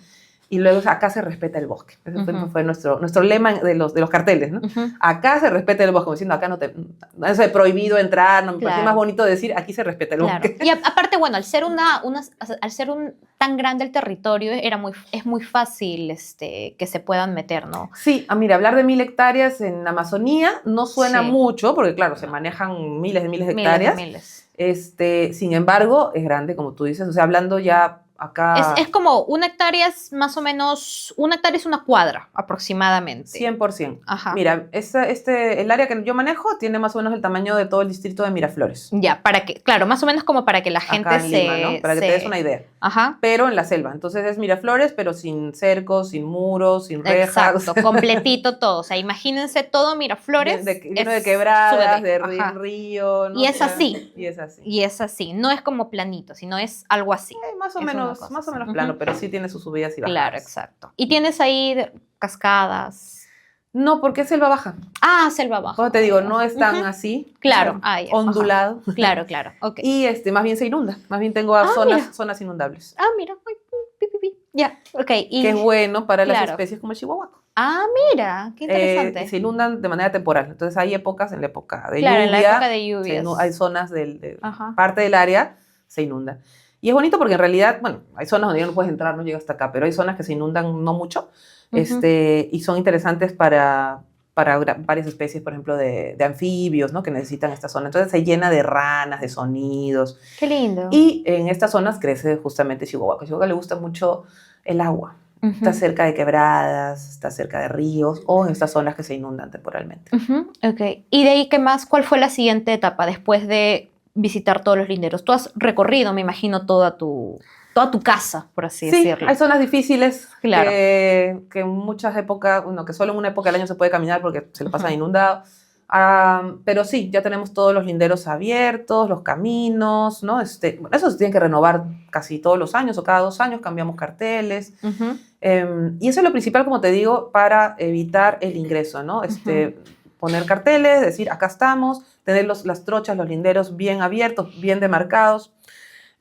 y luego acá se respeta el bosque. Ese fue nuestro lema de los carteles, ¿no? Acá se respeta el bosque, como diciendo, acá no es prohibido entrar, no me parece más bonito decir, aquí se respeta el bosque. Y aparte, bueno, al ser al ser tan grande el territorio, es muy fácil que se puedan meter, ¿no? Sí, mira, hablar de 1000 hectáreas en Amazonía no suena mucho, porque claro, se manejan miles de hectáreas. Sin embargo, es grande, como tú dices, o sea, hablando ya acá... Es como una hectárea es más o menos, una hectárea es una cuadra aproximadamente. 100%. Ajá. Mira, el área que yo manejo tiene más o menos el tamaño de todo el distrito de Miraflores. Ya, claro, más o menos como para que la gente acá en Lima, ¿no? Para que te des una idea. Ajá. Pero en la selva. Entonces es Miraflores, pero sin cercos, sin muros, sin rejas. Exacto, completito todo. O sea, imagínense todo Miraflores. Lleno de quebradas, de río. ¿no? Y es así. Y es así. Y es así. No es como planito, sino es algo así. Más o menos plano, pero sí tiene sus subidas y bajadas. Claro, exacto. ¿Y tienes ahí cascadas? No, porque es selva baja. Ah, selva baja. Como te digo, no es tan así. Claro. Ondulado. Claro. Okay. Y más bien se inunda. Más bien tengo zonas inundables. Ah, mira. Ya, ok. Que es bueno para las especies como el chihuahuaco. Ah, mira, qué interesante. Se inundan de manera temporal. Entonces hay épocas, en la época de Claro, lluvia, en la época de lluvias. hay zonas Ajá. parte del área se inunda. Y es bonito porque en realidad, bueno, hay zonas donde ya no puedes entrar, no llega hasta acá, pero hay zonas que se inundan no mucho, y son interesantes para varias especies, por ejemplo, de anfibios, ¿no? Que necesitan esta zona. Entonces se llena de ranas, de sonidos. Qué lindo. Y en estas zonas crece justamente Chihuahua. A Chihuahua le gusta mucho el agua. Está cerca de quebradas, está cerca de ríos o en estas zonas que se inundan temporalmente. Ok. ¿Y de ahí qué más? ¿Cuál fue la siguiente etapa después de visitar todos los linderos? Tú has recorrido, me imagino, toda tu casa, por así decirlo. Hay zonas difíciles, claro, que en muchas épocas, bueno, que solo en una época del año se puede caminar porque se le pasa inundado. Pero sí, ya tenemos todos los linderos abiertos, los caminos, ¿no? Bueno, eso se tiene que renovar casi todos los años o cada 2 años cambiamos carteles. Y eso es lo principal, como te digo, para evitar el ingreso, ¿no? Poner carteles, decir, acá estamos, tener las trochas, los linderos bien abiertos, bien demarcados.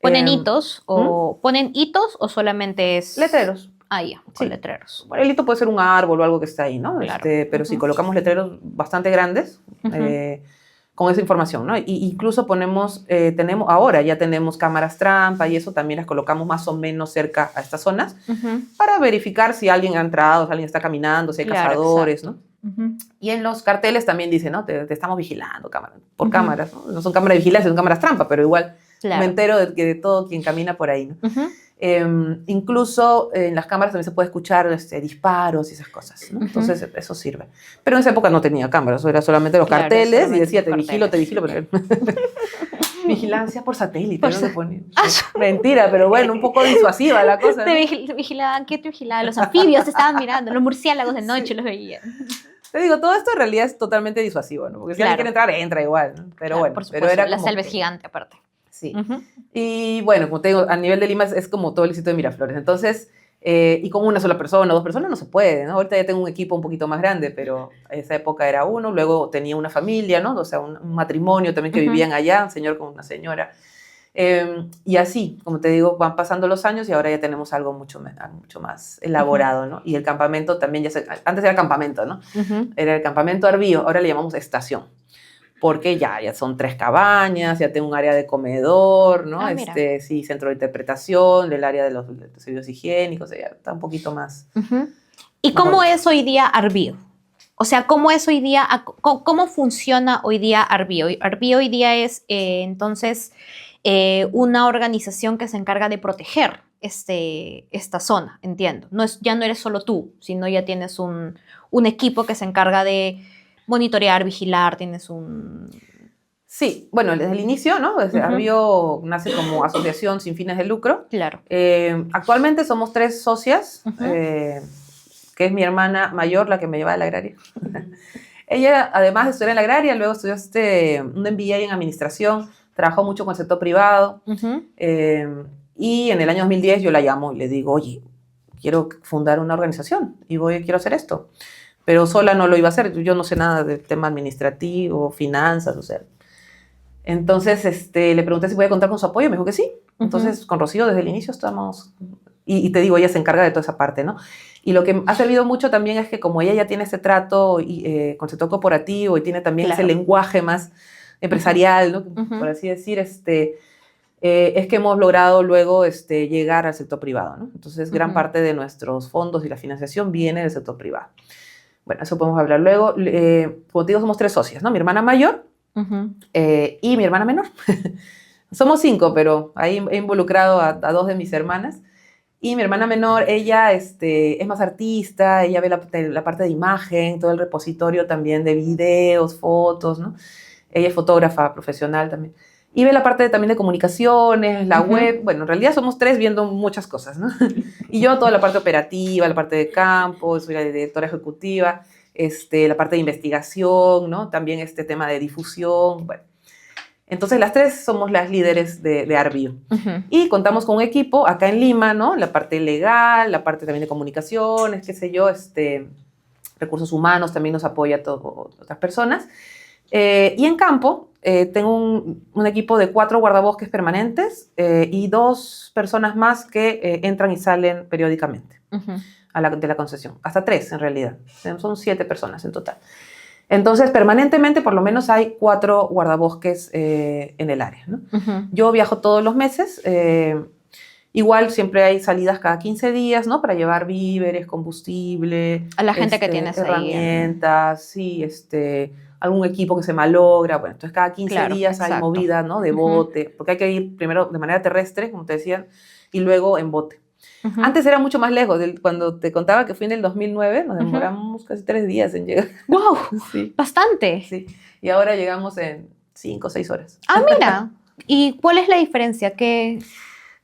¿Ponen hitos o solamente es...? Letreros. Ah, ya, con letreros. El hito puede ser un árbol o algo que está ahí, ¿no? Claro. Pero sí, colocamos letreros bastante grandes con esa información, ¿no? Y incluso ya tenemos cámaras trampa y eso también las colocamos más o menos cerca a estas zonas para verificar si alguien ha entrado, si alguien está caminando, si hay cazadores, exacto. ¿no? Y en los carteles también dice, ¿no? Te estamos vigilando por cámaras, ¿no? No son cámaras de vigilancia, son cámaras trampa, pero igual me entero de todo quien camina por ahí, ¿no? Incluso en las cámaras también se puede escuchar disparos y esas cosas, ¿no? Entonces eso sirve. Pero en esa época no tenía cámaras, era solamente los carteles y decía, te vigilo, pero... Vigilancia por satélite, ¿no? Se ponía. Mentira, pero bueno, un poco disuasiva la cosa, ¿no? Te vigilaban, ¿qué te vigilaban? Los anfibios te estaban mirando, los murciélagos de noche los veían. Te digo, todo esto en realidad es totalmente disuasivo, ¿no? Porque si alguien quiere entrar, entra igual, ¿no? Pero bueno, por supuesto, pero era la selva es gigante aparte. Sí. Y bueno, como te digo, a nivel de Lima es como todo el distrito de Miraflores. Entonces, y con una sola persona, 2 personas no se puede, ¿no? Ahorita ya tengo un equipo un poquito más grande, pero en esa época era uno. Luego tenía una familia, ¿no? O sea, un matrimonio también que vivían allá, un señor con una señora. Y así, como te digo, van pasando los años y ahora ya tenemos algo mucho más elaborado, ¿no? Y el campamento también antes era campamento, ¿no? Era el campamento Arbío, ahora le llamamos estación. Porque ya son 3 cabañas, ya tengo un área de comedor, ¿no? Sí, centro de interpretación, el área de los servicios higiénicos, ya está un poquito más. ¿Y cómo es hoy día Arbío? O sea, ¿cómo es hoy día, cómo funciona hoy día Arbío? Arbío hoy día es, entonces, una organización que se encarga de proteger esta zona, entiendo. Ya no eres solo tú, sino ya tienes un equipo que se encarga de monitorear, vigilar, tienes un... Sí, bueno, desde el inicio, ¿no? Arbío nace como asociación sin fines de lucro. Claro. Actualmente somos 3 socias, que es mi hermana mayor, la que me lleva a la agraria. Ella, además de estudiar en la agraria, luego estudió un MBA en administración, trabajó mucho con el sector privado, y en el año 2010 yo la llamo y le digo, oye, quiero fundar una organización y quiero hacer esto. Pero sola no lo iba a hacer, yo no sé nada del tema administrativo, finanzas, o sea. Entonces le pregunté si podía contar con su apoyo, me dijo que sí. Entonces con Rocío desde el inicio estamos, y te digo, ella se encarga de toda esa parte, ¿no? Y lo que ha servido mucho también es que como ella ya tiene ese trato con el sector corporativo y tiene también ese lenguaje más empresarial, ¿no? Por así decir, es que hemos logrado luego llegar al sector privado, ¿no? Entonces gran parte de nuestros fondos y la financiación viene del sector privado. Bueno, eso podemos hablar luego. Como te digo, somos 3 socias, ¿no? Mi hermana mayor y mi hermana menor. Somos 5, pero ahí he involucrado a 2 de mis hermanas. Y mi hermana menor, ella es más artista, ella ve la parte de imagen, todo el repositorio también de videos, fotos, ¿no? Ella es fotógrafa profesional también. Y ve la parte también de comunicaciones, la web. Bueno, en realidad somos 3 viendo muchas cosas, ¿no? Y yo toda la parte operativa, la parte de campo, soy la directora ejecutiva, la parte de investigación, ¿no? También tema de difusión, bueno. Entonces las 3 somos las líderes de Arbío. Y contamos con un equipo acá en Lima, ¿no? La parte legal, la parte también de comunicaciones, qué sé yo, recursos humanos también nos apoya otras personas. Y en campo tengo un equipo de 4 guardabosques permanentes y 2 personas más que entran y salen periódicamente. de la concesión, hasta 3 en realidad, son 7 personas en total. Entonces, permanentemente, por lo menos hay 4 guardabosques en el área, ¿no? Yo viajo todos los meses, igual siempre hay salidas cada 15 días, ¿no? Para llevar víveres, combustible. A la gente que tienes ahí. Herramientas, sí, algún equipo que se malogra. Bueno, entonces cada 15 días hay movida, ¿no? De bote, porque hay que ir primero de manera terrestre, como te decía, y luego en bote. Antes era mucho más lejos. Cuando te contaba que fui en el 2009, nos demoramos casi 3 días en llegar. ¡Wow! Sí. Bastante. Sí. Y ahora llegamos en 5 o 6 horas. Ah, mira. ¿Y cuál es la diferencia? Que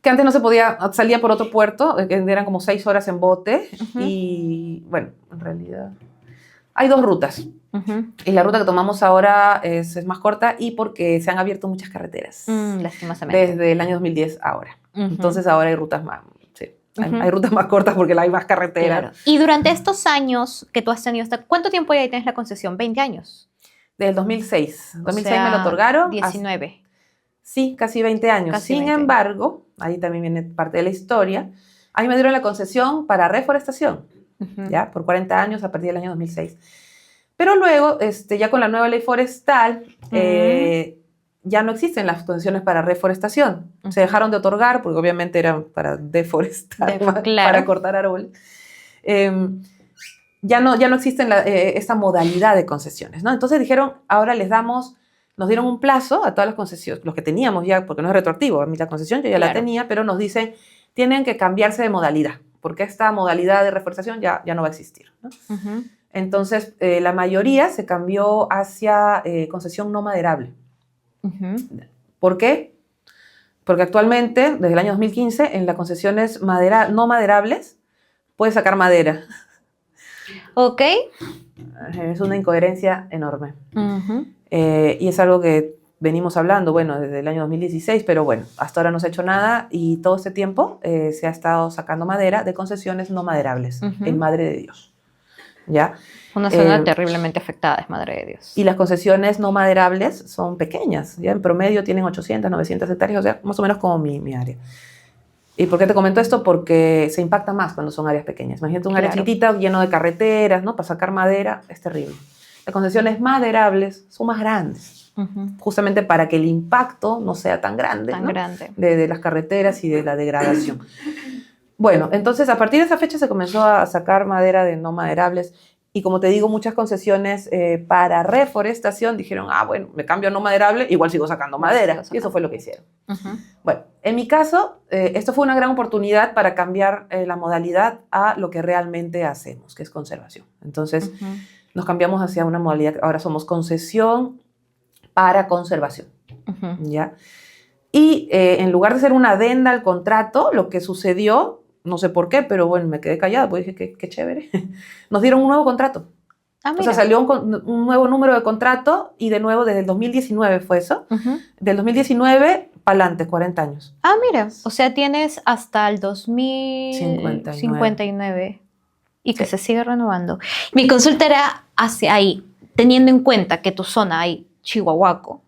antes no se podía, salía por otro puerto, eran como 6 horas en bote. Y bueno, en realidad hay 2 rutas. Y la ruta que tomamos ahora es más corta y porque se han abierto muchas carreteras. Lastimosamente. Desde el año 2010 ahora. Entonces ahora hay rutas más... Hay rutas más cortas porque hay más carreteras. Claro. Y durante estos años que tú has tenido, ¿cuánto tiempo ya tienes la concesión? ¿20 años? Desde el 2006. 2006 me lo otorgaron. 19. Sí, casi 20 años. Casi Sin 20. embargo, ahí también viene parte de la historia, a mí me dieron la concesión para reforestación, ¿ya? Por 40 años a partir del año 2006. Pero luego, ya con la nueva ley forestal, ya no existen las concesiones para reforestación. Se dejaron de otorgar porque obviamente eran para deforestar, para cortar árboles. Ya no existen esta modalidad de concesiones, ¿no? Entonces dijeron, ahora nos dieron un plazo a todas las concesiones, los que teníamos ya, porque no es retroactivo, a mí la concesión yo ya la tenía, pero nos dicen, tienen que cambiarse de modalidad, porque esta modalidad de reforestación ya no va a existir, ¿no? Entonces, la mayoría se cambió hacia concesión no maderable. ¿Por qué? Porque actualmente, desde el año 2015, en las concesiones no maderables, puedes sacar madera. Ok. Es una incoherencia enorme. Y es algo que venimos hablando, bueno, desde el año 2016, pero bueno, hasta ahora no se ha hecho nada y todo este tiempo se ha estado sacando madera de concesiones no maderables, en Madre de Dios. ¿Ya? Una zona terriblemente afectada, es Madre de Dios. Y las concesiones no maderables son pequeñas, ¿ya? En promedio tienen 800, 900 hectáreas, o sea, más o menos como mi área. ¿Y por qué te comento esto? Porque se impacta más cuando son áreas pequeñas. Imagínate un área chiquitita lleno de carreteras, ¿no? Para sacar madera, es terrible. Las concesiones maderables son más grandes, justamente para que el impacto no sea tan grande, ¿no? De las carreteras y de la degradación. Bueno, entonces a partir de esa fecha se comenzó a sacar madera de no maderables y como te digo, muchas concesiones para reforestación dijeron, bueno, me cambio a no maderable, igual sigo sacando madera. Y eso fue lo que hicieron. Bueno, en mi caso, esto fue una gran oportunidad para cambiar la modalidad a lo que realmente hacemos, que es conservación. Entonces, nos cambiamos hacia una modalidad, ahora somos concesión para conservación. ¿Ya? Y en lugar de ser una adenda al contrato, lo que sucedió, no sé por qué, pero bueno, me quedé callada, pues dije, qué chévere. Nos dieron un nuevo contrato. O sea, salió un nuevo número de contrato y de nuevo desde el 2019 fue eso. Del 2019 para adelante, 40 años. Mira, o sea, tienes hasta el 2059 y que se sigue renovando. Mi consulta era hacia ahí, teniendo en cuenta que tu zona hay Chihuahuaco,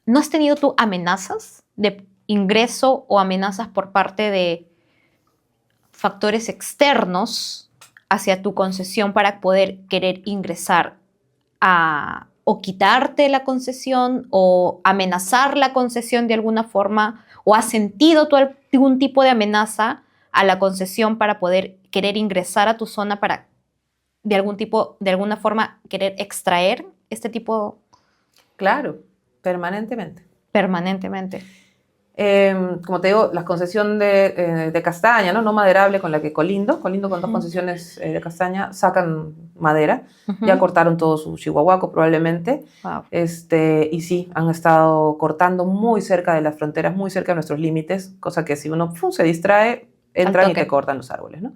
¿no has tenido tú amenazas de ingreso o amenazas por parte de factores externos hacia tu concesión para poder querer ingresar o quitarte la concesión o amenazar la concesión de alguna forma? ¿O has sentido tú algún tipo de amenaza a la concesión para poder querer ingresar a tu zona para de alguna forma querer extraer este tipo? Claro, permanentemente. Permanentemente. Como te digo, la concesión de castaña, no maderable, con la que colindo con 2 concesiones de castaña, sacan madera. Ya cortaron todo su chihuahuaco probablemente. Wow. Y sí, han estado cortando muy cerca de las fronteras, muy cerca de nuestros límites, cosa que si uno se distrae, entran y te cortan los árboles, ¿no?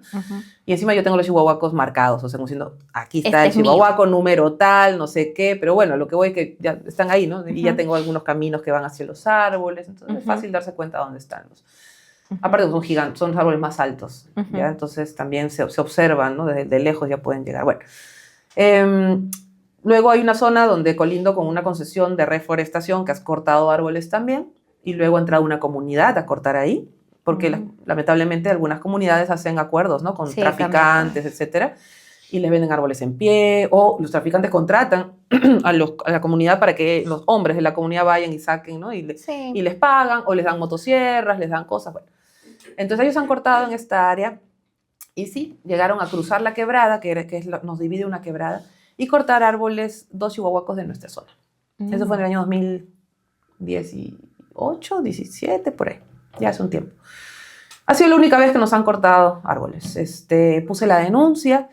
Y encima yo tengo los chihuahuacos marcados, o sea, como diciendo, aquí está el chihuahuaco número tal, no sé qué, pero bueno, lo que voy es que ya están ahí, ¿no? Y ya tengo algunos caminos que van hacia los árboles, entonces es fácil darse cuenta dónde están los. Aparte son gigantes, son los árboles más altos, ¿ya? Entonces también se observan, ¿no? Desde lejos ya pueden llegar. Bueno, luego hay una zona donde colindo con una concesión de reforestación que has cortado árboles también, y luego ha entrado una comunidad a cortar ahí. porque lamentablemente algunas comunidades hacen acuerdos, ¿no? Con traficantes, etcétera, y les venden árboles en pie, o los traficantes contratan a la comunidad para que los hombres de la comunidad vayan y saquen, ¿no? Y les pagan, o les dan motosierras, les dan cosas, bueno. Entonces ellos han cortado en esta área, y sí, llegaron a cruzar la quebrada, nos divide una quebrada, y cortar árboles, 2 chihuahuacos de nuestra zona. Eso fue en el año 2018, 17, por ahí, ya hace un tiempo. Ha sido la única vez que nos han cortado árboles. Puse la denuncia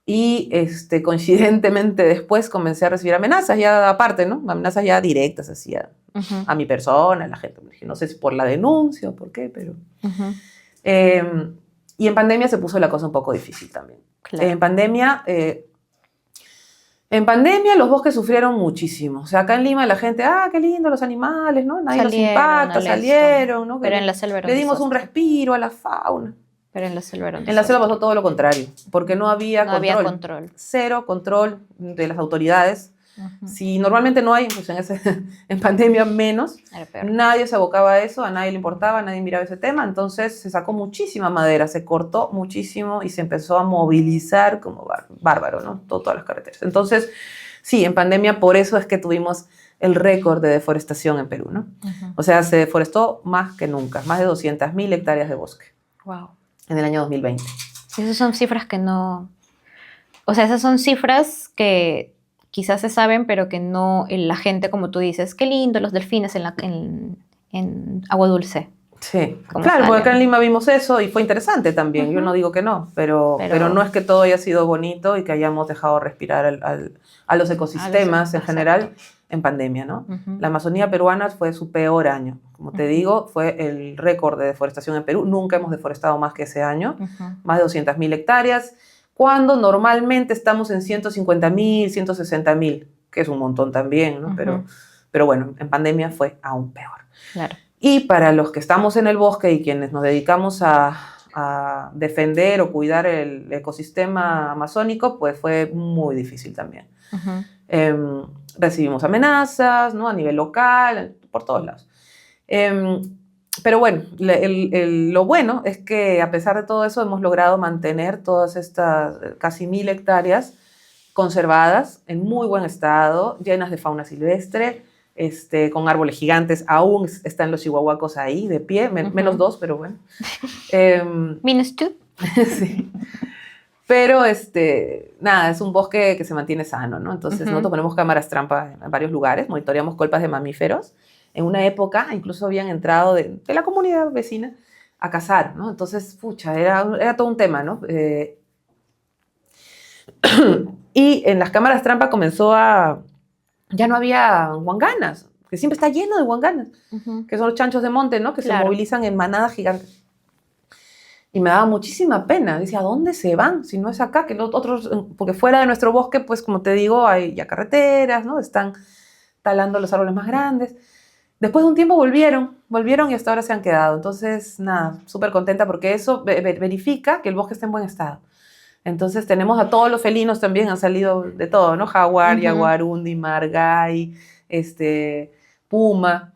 y coincidentemente después comencé a recibir amenazas, ya aparte, ¿no? Amenazas ya directas, así a mi persona, a la gente. No sé si por la denuncia o por qué, pero... y en pandemia se puso la cosa un poco difícil también. Claro. En pandemia los bosques sufrieron muchísimo. O sea, acá en Lima la gente, qué lindo los animales, ¿no? Nadie los impacta, salieron, ¿no? Pero en la selva le dimos un respiro a la fauna. Pero en la selva era un En la selva pasó todo lo contrario, porque no había control. Cero control de las autoridades. Si normalmente no hay, pues en pandemia menos, nadie se abocaba a eso, a nadie le importaba, nadie miraba ese tema, entonces se sacó muchísima madera, se cortó muchísimo y se empezó a movilizar como bárbaro, ¿no? Todas las carreteras. Entonces, sí, en pandemia por eso es que tuvimos el récord de deforestación en Perú, ¿no? O sea, se deforestó más que nunca, más de 200.000 hectáreas de bosque. Wow. En el año 2020. Esas son cifras que no... O sea, esas son cifras que quizás se saben, pero que no la gente, como tú dices, qué lindo los delfines en agua dulce. Sí, claro, porque acá en Lima vimos eso y fue interesante también. Yo no digo que no, pero no es que todo haya sido bonito y que hayamos dejado respirar a los ecosistemas en general en pandemia, ¿no? La Amazonía peruana fue su peor año. Como te digo, fue el récord de deforestación en Perú. Nunca hemos deforestado más que ese año, más de 200.000 hectáreas, cuando normalmente estamos en 150.000, 160.000, que es un montón también, ¿no? Pero bueno, en pandemia fue aún peor. Claro. Y para los que estamos en el bosque y quienes nos dedicamos a defender o cuidar el ecosistema amazónico, pues fue muy difícil también. Recibimos amenazas, ¿no? A nivel local, por todos lados. Pero bueno, lo bueno es que a pesar de todo eso hemos logrado mantener todas estas casi 1.000 hectáreas conservadas en muy buen estado, llenas de fauna silvestre, con árboles gigantes. Aún están los chihuahuacos ahí de pie, menos 2, pero bueno. ¿Minus 2? Sí. Pero, nada, es un bosque que se mantiene sano, ¿no? Entonces nosotros ponemos cámaras trampa en varios lugares, monitoreamos colpas de mamíferos. En una época incluso habían entrado de la comunidad vecina a cazar, ¿no? Entonces, pucha, era todo un tema, ¿no? Y en las cámaras trampa ya no había huanganas, que siempre está lleno de huanganas, que son los chanchos de monte, ¿no? Que se movilizan en manadas gigantes. Y me daba muchísima pena. Decía, ¿a dónde se van? Si no es acá, que los otros, porque fuera de nuestro bosque, pues como te digo, hay ya carreteras, ¿no? Están talando los árboles más grandes. Después de un tiempo volvieron y hasta ahora se han quedado. Entonces, nada, súper contenta porque eso verifica que el bosque está en buen estado. Entonces tenemos a todos los felinos también, han salido de todo, ¿no? Jaguar, yaguarundi, margay, puma.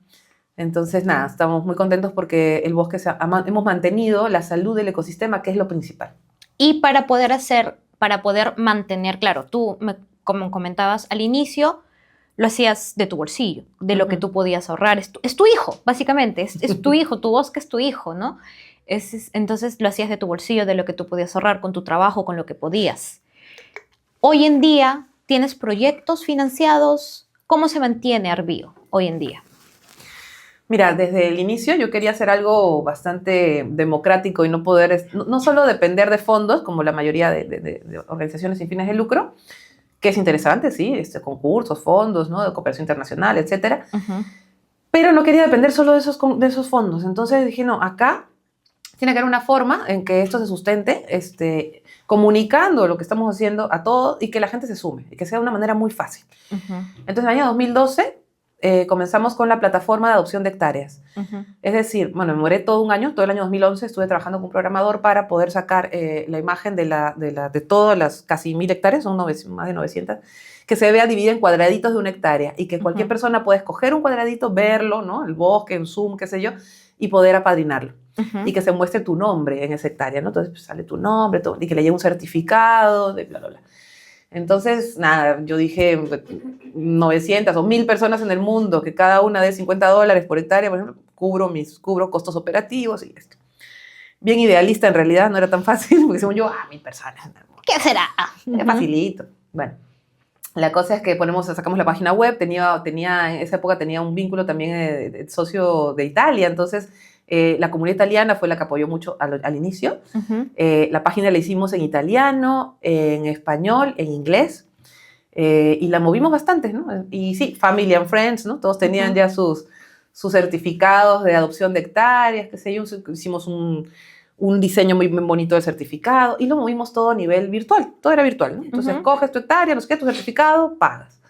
Entonces, nada, estamos muy contentos porque el bosque hemos mantenido la salud del ecosistema, que es lo principal. Y para poder mantener, claro, tú, como comentabas al inicio, lo hacías de tu bolsillo, de lo que tú podías ahorrar. Es tu hijo, básicamente, es tu hijo, tu bosque es tu hijo, ¿no? Entonces lo hacías de tu bolsillo, de lo que tú podías ahorrar, con tu trabajo, con lo que podías. Hoy en día, ¿tienes proyectos financiados? ¿Cómo se mantiene Arbío hoy en día? Mira, desde el inicio yo quería hacer algo bastante democrático y no solo depender de fondos, como la mayoría de organizaciones sin fines de lucro, que es interesante, sí, concursos, fondos, ¿no? De cooperación internacional, etcétera. Pero no quería depender solo de esos fondos. Entonces dije, no, acá tiene que haber una forma en que esto se sustente, comunicando lo que estamos haciendo a todos y que la gente se sume y que sea de una manera muy fácil. Entonces, en el año 2012 comenzamos con la plataforma de adopción de hectáreas. Es decir, bueno, me demoré todo un año, todo el año 2011 estuve trabajando con un programador para poder sacar la imagen de todas las casi 1000 hectáreas, son más de 900, que se vea dividida en cuadraditos de una hectárea y que cualquier persona puede escoger un cuadradito, verlo, ¿no? El bosque, en zoom, qué sé yo, y poder apadrinarlo. Y que se muestre tu nombre en esa hectárea, ¿no? Entonces pues, sale tu nombre todo, y que le llegue un certificado de bla, bla, bla. Entonces, nada, yo dije 900 o 1000 personas en el mundo, que cada una dé $50 por hectárea, por ejemplo, cubro costos operativos y esto. Bien idealista en realidad, no era tan fácil, porque según yo, 1000 personas en el mundo. ¿Qué será? Es facilito. Bueno, la cosa es que sacamos la página web, en esa época tenía un vínculo también de socio de Italia, entonces la comunidad italiana fue la que apoyó mucho al inicio. La página la hicimos en italiano, en español, en inglés, y la movimos bastante, ¿no? Y sí, Family and Friends, ¿no? Todos tenían ya sus certificados de adopción de hectáreas, qué sé yo, hicimos un diseño muy bonito del certificado y lo movimos todo a nivel virtual, todo era virtual, ¿no? Entonces coges tu hectárea, no sé qué, tu certificado, pagas.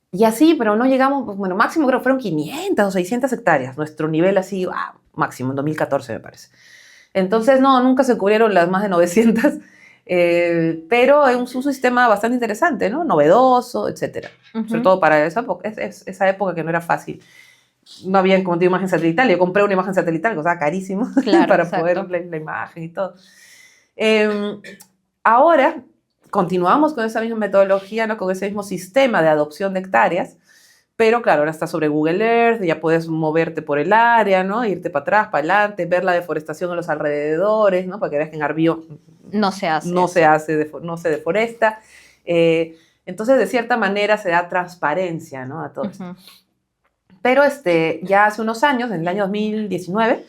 Y así, pero no llegamos, bueno, máximo creo que fueron 500 o 600 hectáreas, nuestro nivel así, máximo, en 2014 me parece. Entonces, no, nunca se cubrieron las más de 900, pero es un sistema bastante interesante, ¿no? Novedoso, etcétera. Sobre todo para esa época que no era fácil. No había, como te digo, imagen satelital. Yo compré una imagen satelital, que costaba carísimo, claro, para poder ver la imagen y todo. Ahora continuamos con esa misma metodología, ¿no? Con ese mismo sistema de adopción de hectáreas, pero claro, ahora está sobre Google Earth, ya puedes moverte por el área, ¿no? Irte para atrás, para adelante, ver la deforestación en los alrededores, ¿no? Para que veas que en Arbió no se deforesta. Entonces, de cierta manera, se da transparencia, ¿no? A todo esto. Pero ya hace unos años, en el año 2019,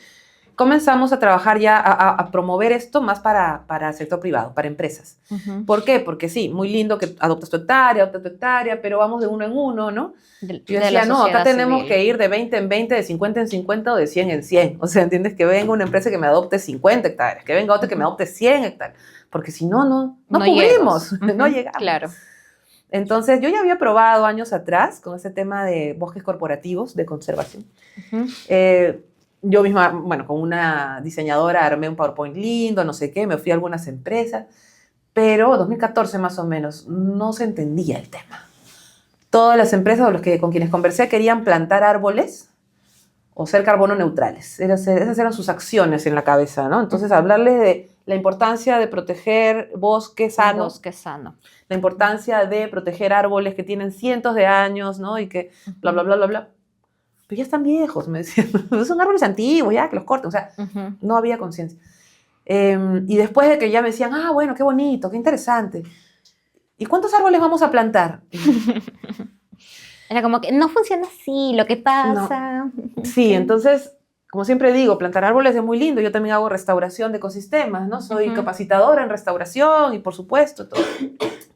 comenzamos a trabajar ya, a promover esto más para el sector privado, para empresas. ¿Por qué? Porque sí, muy lindo que adoptas tu hectárea, pero vamos de uno en uno, ¿no? Yo decía, no, acá tenemos que ir de 20 en 20, de 50 en 50 o de 100 en 100. O sea, ¿entiendes? Que venga una empresa que me adopte 50 hectáreas, que venga otra que me adopte 100 hectáreas. Porque si no, no cubrimos, no llegamos. Claro. Entonces, yo ya había probado años atrás con ese tema de bosques corporativos de conservación. Yo misma, bueno, con una diseñadora armé un PowerPoint lindo, no sé qué, me fui a algunas empresas, pero 2014 más o menos no se entendía el tema. Todas las empresas con quienes conversé querían plantar árboles o ser carbono neutrales. Esas eran sus acciones en la cabeza, ¿no? Entonces, hablarles de la importancia de proteger bosque sano. Bosque sano. La importancia de proteger árboles que tienen cientos de años, ¿no? Y que bla, bla, bla, bla, bla. Pero ya están viejos, me decían. Son árboles antiguos, ya, que los corten. O sea, no había conciencia. Y después de que ya me decían, bueno, qué bonito, qué interesante. ¿Y cuántos árboles vamos a plantar? Era como que no funciona así, lo que pasa. No. Sí, entonces, como siempre digo, plantar árboles es muy lindo. Yo también hago restauración de ecosistemas, ¿no? Soy capacitadora en restauración y, por supuesto, todo.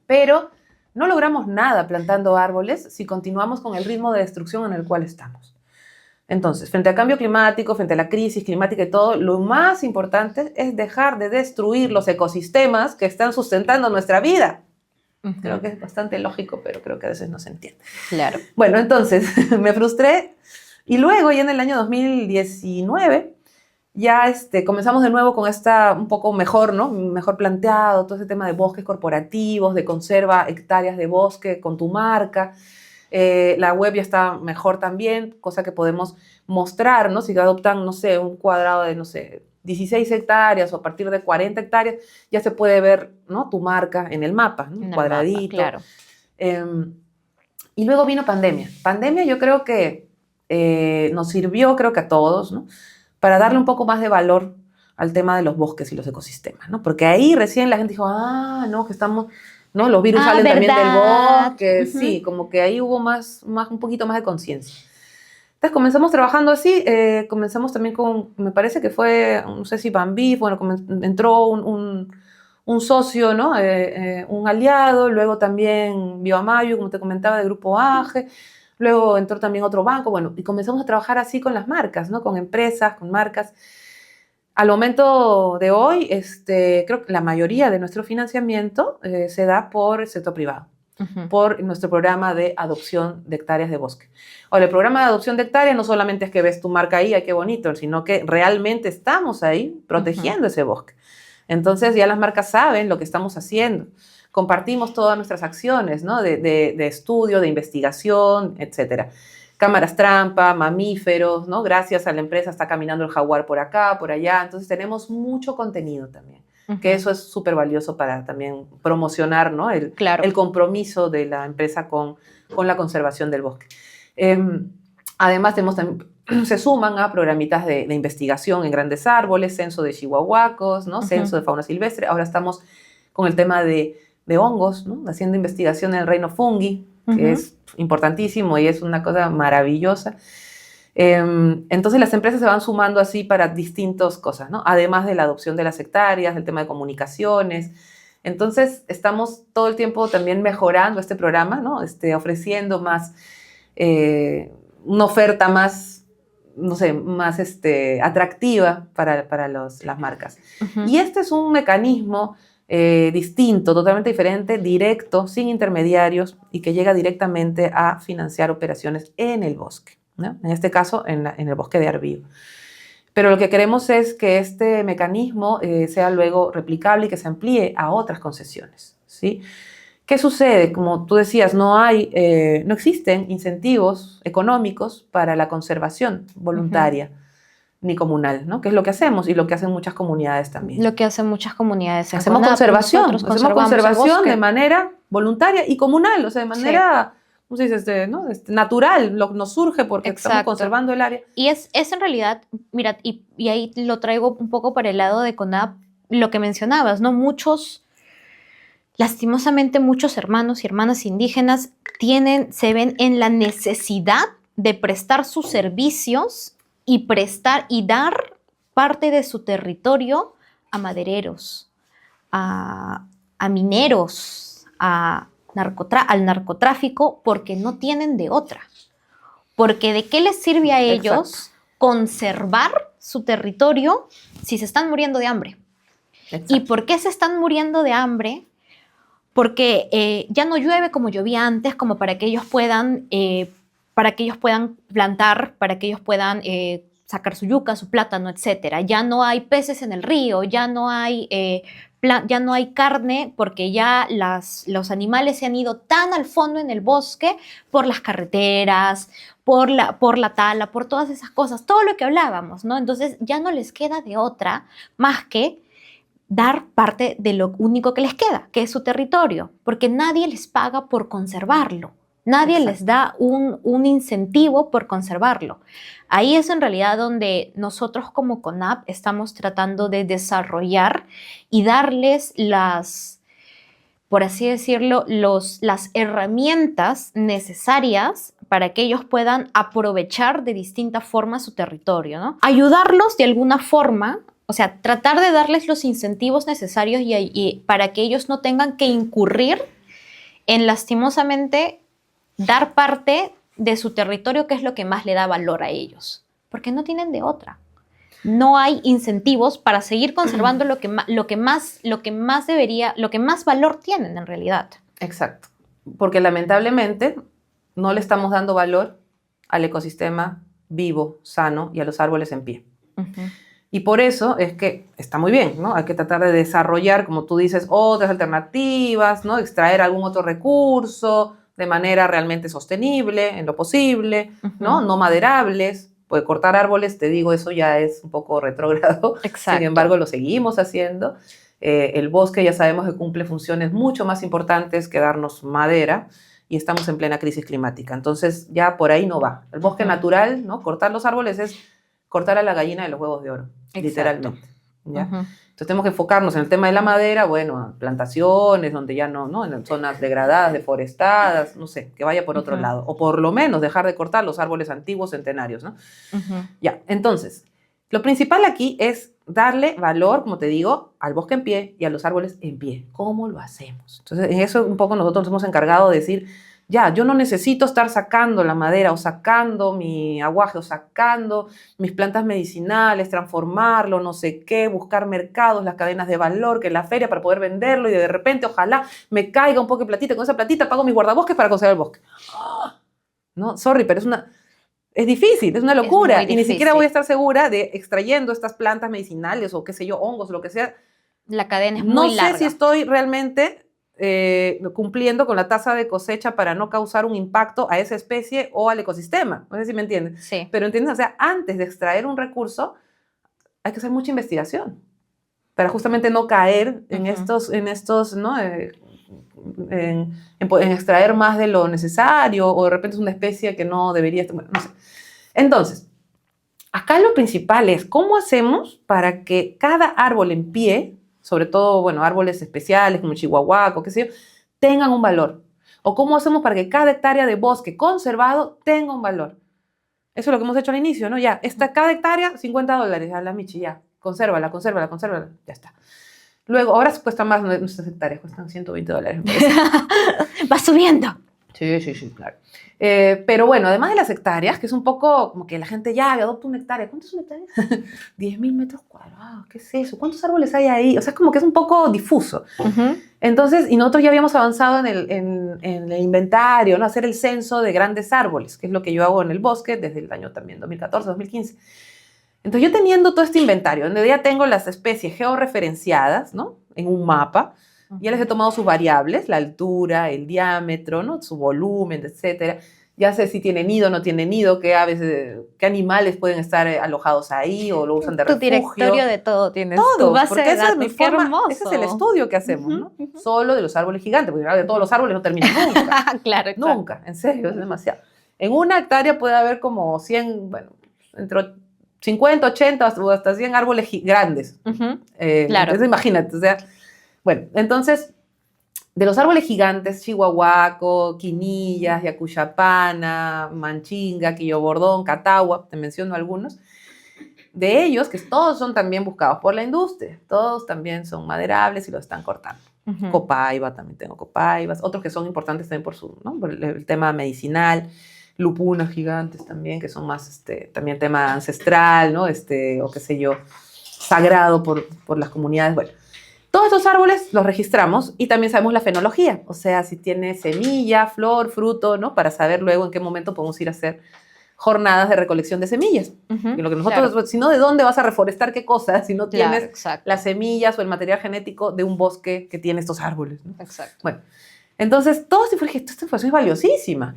Pero no logramos nada plantando árboles si continuamos con el ritmo de destrucción en el cual estamos. Entonces, frente al cambio climático, frente a la crisis climática y todo, lo más importante es dejar de destruir los ecosistemas que están sustentando nuestra vida. Creo que es bastante lógico, pero creo que a veces no se entiende. Claro. Bueno, entonces me frustré y luego, ya en el año 2019, ya comenzamos de nuevo con un poco mejor, ¿no? Mejor planteado, todo ese tema de bosques corporativos, de conserva hectáreas de bosque con tu marca. La web ya está mejor también, cosa que podemos mostrar, ¿no? Si adoptan, no sé, un cuadrado de, no sé, 16 hectáreas o a partir de 40 hectáreas, ya se puede ver, ¿no? Tu marca en el mapa, ¿no? Un cuadradito. Mapa, claro. Y luego vino pandemia. Pandemia yo creo que nos sirvió, creo que a todos, ¿no? Para darle un poco más de valor al tema de los bosques y los ecosistemas, ¿no? Porque ahí recién la gente dijo, no, que estamos, ¿no? Los virus salen también del bosque. Sí, como que ahí hubo un poquito más de conciencia. Entonces comenzamos trabajando así, comenzamos también me parece que fue, no sé si Bambí, bueno, entró un socio, ¿no? Un aliado, luego también Bioamayo, como te comentaba, de Grupo AGE, luego entró también otro banco, bueno, y comenzamos a trabajar así con las marcas, ¿no? Con empresas, con marcas. Al momento de hoy, creo que la mayoría de nuestro financiamiento se da por el sector privado. por nuestro programa de adopción de hectáreas de bosque. Ahora, el programa de adopción de hectáreas no solamente es que ves tu marca ahí, ay, qué bonito, sino que realmente estamos ahí protegiendo ese bosque. Entonces ya las marcas saben lo que estamos haciendo. Compartimos todas nuestras acciones, ¿no? de estudio, de investigación, etcétera. Cámaras trampa, mamíferos, ¿no? Gracias a la empresa está caminando el jaguar por acá, por allá. Entonces tenemos mucho contenido también, que eso es súper valioso para también promocionar, ¿no? el compromiso de la empresa con la conservación del bosque. Además, se suman a programitas de investigación en grandes árboles, censo de chihuahuacos, ¿no? Censo de fauna silvestre. Ahora estamos con el tema de hongos, ¿no? Haciendo investigación en el reino fungi, que es importantísimo y es una cosa maravillosa. Entonces las empresas se van sumando así para distintas cosas, ¿no? Además de la adopción de las hectáreas, el tema de comunicaciones. Entonces estamos todo el tiempo también mejorando este programa, ¿no? Ofreciendo más, una oferta más, no sé, más atractiva para las marcas. Y este es un mecanismo distinto, totalmente diferente, directo, sin intermediarios y que llega directamente a financiar operaciones en el bosque, ¿no? En este caso, en el bosque de Arvío. Pero lo que queremos es que este mecanismo sea luego replicable y que se amplíe a otras concesiones, ¿sí? ¿Qué sucede? Como tú decías, no existen incentivos económicos para la conservación voluntaria ni comunal, ¿no? Que es lo que hacemos y lo que hacen muchas comunidades también. Lo que hacen muchas comunidades. Hacemos conservación de manera voluntaria y comunal, o sea, de manera, ¿cómo se dice? ¿No? Natural, nos surge porque estamos conservando el área. Y es en realidad, mira, y ahí lo traigo un poco para el lado de CONAP, lo que mencionabas, ¿no? Lastimosamente, muchos hermanos y hermanas indígenas se ven en la necesidad de prestar sus servicios y dar parte de su territorio a madereros, a mineros, al narcotráfico, porque no tienen de otra. Porque ¿de qué les sirve a ellos conservar su territorio si se están muriendo de hambre? Exacto. ¿Y por qué se están muriendo de hambre? Porque ya no llueve como llovía antes, como para que ellos puedan plantar, para que ellos puedan sacar su yuca, su plátano, etc. Ya no hay peces en el río, ya no hay carne, porque ya los animales se han ido tan al fondo en el bosque por las carreteras, por la tala, por todas esas cosas, todo lo que hablábamos, ¿no? Entonces ya no les queda de otra más que dar parte de lo único que les queda, que es su territorio, porque nadie les paga por conservarlo. Nadie les da un incentivo por conservarlo. Ahí es en realidad donde nosotros como CONAP estamos tratando de desarrollar y darles por así decirlo, las herramientas necesarias para que ellos puedan aprovechar de distintas formas su territorio, ¿no? Ayudarlos de alguna forma, o sea, tratar de darles los incentivos necesarios y para que ellos no tengan que incurrir en lastimosamente dar parte de su territorio, que es lo que más le da valor a ellos, porque no tienen de otra. No hay incentivos para seguir conservando lo que más valor tienen en realidad. Exacto, porque lamentablemente no le estamos dando valor al ecosistema vivo, sano y a los árboles en pie. Y por eso es que está muy bien, ¿no? Hay que tratar de desarrollar, como tú dices, otras alternativas, ¿no? Extraer algún otro recurso de manera realmente sostenible, en lo posible, ¿no? No maderables. Pues cortar árboles, te digo, eso ya es un poco retrógrado. Exacto. Sin embargo, lo seguimos haciendo. El bosque ya sabemos que cumple funciones mucho más importantes que darnos madera y estamos en plena crisis climática. Entonces, ya por ahí no va. El bosque natural, ¿no? Cortar los árboles es cortar a la gallina de los huevos de oro, literalmente. ¿Ya? Entonces tenemos que enfocarnos en el tema de la madera, bueno, plantaciones donde ya no, en zonas degradadas, deforestadas, no sé, que vaya por otro lado. O por lo menos dejar de cortar los árboles antiguos centenarios, ¿no? Ya, entonces, lo principal aquí es darle valor, como te digo, al bosque en pie y a los árboles en pie. ¿Cómo lo hacemos? Entonces, en eso un poco nosotros nos hemos encargado de decir, Ya, yo no necesito estar sacando la madera o sacando mi aguaje o sacando mis plantas medicinales, transformarlo, no sé qué, buscar mercados, las cadenas de valor, que la feria para poder venderlo y de repente ojalá me caiga un poco de platita, con esa platita pago mis guardabosques para conservar el bosque. No, sorry, pero es difícil, es una locura. Y ni siquiera voy a estar segura de extrayendo estas plantas medicinales o qué sé yo, hongos o lo que sea. La cadena es muy larga. No sé si estoy realmente cumpliendo con la tasa de cosecha para no causar un impacto a esa especie o al ecosistema. No sé si me entiendes. Sí. Pero entiendes, o sea, antes de extraer un recurso hay que hacer mucha investigación para justamente no caer en estos, ¿no? En extraer más de lo necesario o de repente es una especie que no debería, bueno, no sé. Entonces, acá lo principal es cómo hacemos para que cada árbol en pie, sobre todo, bueno, árboles especiales como el chihuahuaco, qué sé yo, tengan un valor. O cómo hacemos para que cada hectárea de bosque conservado tenga un valor. Eso es lo que hemos hecho al inicio, ¿no? Ya, cada hectárea, $50 a la Michi, ya. Consérvala, ya está. Luego, ahora cuesta más nuestras hectáreas, cuestan $120. Va subiendo. Sí, claro. Pero bueno, además de las hectáreas, que es un poco como que la gente ya adopta una hectárea. ¿Cuántos son hectáreas? 10.000 metros cuadrados, ¿qué es eso? ¿Cuántos árboles hay ahí? O sea, es como que es un poco difuso. Entonces, y nosotros ya habíamos avanzado en el inventario, ¿no? Hacer el censo de grandes árboles, que es lo que yo hago en el bosque desde el año también 2014, 2015. Entonces, yo teniendo todo este inventario, donde ya tengo las especies georreferenciadas, ¿no? En un mapa, ya les he tomado sus variables, la altura, el diámetro, ¿no? Su volumen, etcétera. Ya sé si tiene nido o no tiene nido, qué aves, qué animales pueden estar alojados ahí o lo usan de refugio. Tu directorio de todo tienes. Todo, tu base porque de esa datos. es mi forma, Qué hermoso. ese es el estudio que hacemos, ¿no? Solo de los árboles gigantes, porque de todos los árboles no termina nunca. Claro, nunca, en serio, es demasiado. En una hectárea puede haber como 100, bueno, entre 50, 80 o hasta 100 árboles grandes. Claro. Entonces, imagínate, o sea, bueno, entonces, de los árboles gigantes, chihuahuaco, quinillas, yacuchapana, manchinga, quillobordón, catahua, te menciono algunos, de ellos, que todos son también buscados por la industria, todos también son maderables y los están cortando. Copaiba, también tengo copaibas, otros que son importantes también por el tema medicinal, lupunas gigantes también, que son más, también tema ancestral, ¿no? O qué sé yo, sagrado por las comunidades, bueno. Todos estos árboles los registramos y también sabemos la fenología, o sea, si tiene semilla, flor, fruto, ¿no? Para saber luego en qué momento podemos ir a hacer jornadas de recolección de semillas. Y lo que nosotros, si no, ¿de dónde vas a reforestar qué cosas si no tienes las semillas o el material genético de un bosque que tiene estos árboles, ¿no? Exacto. Bueno, entonces, esta información es valiosísima.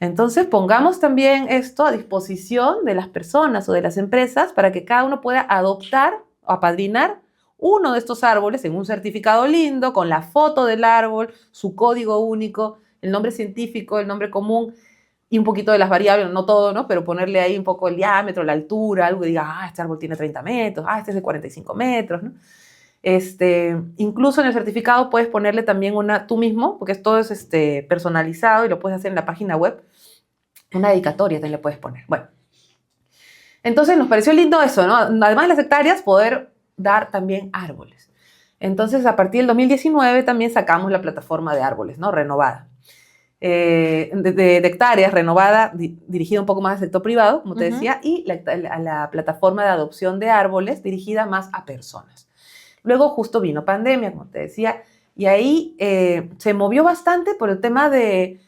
Entonces, pongamos también esto a disposición de las personas o de las empresas para que cada uno pueda adoptar o apadrinar uno de estos árboles en un certificado lindo, con la foto del árbol, su código único, el nombre científico, el nombre común y un poquito de las variables, no todo, ¿no? Pero ponerle ahí un poco el diámetro, la altura, algo que diga, este árbol tiene 30 metros, este es de 45 metros, ¿no? Incluso en el certificado puedes ponerle también tú mismo, porque todo es personalizado y lo puedes hacer en la página web, una dedicatoria también le puedes poner. Bueno, entonces nos pareció lindo eso, ¿no? Además de las hectáreas, poder dar también árboles. Entonces, a partir del 2019 también sacamos la plataforma de árboles, ¿no? Renovada. De hectáreas, renovada, dirigida un poco más al sector privado, como te decía, y la plataforma de adopción de árboles dirigida más a personas. Luego justo vino pandemia, como te decía, y ahí se movió bastante por el tema de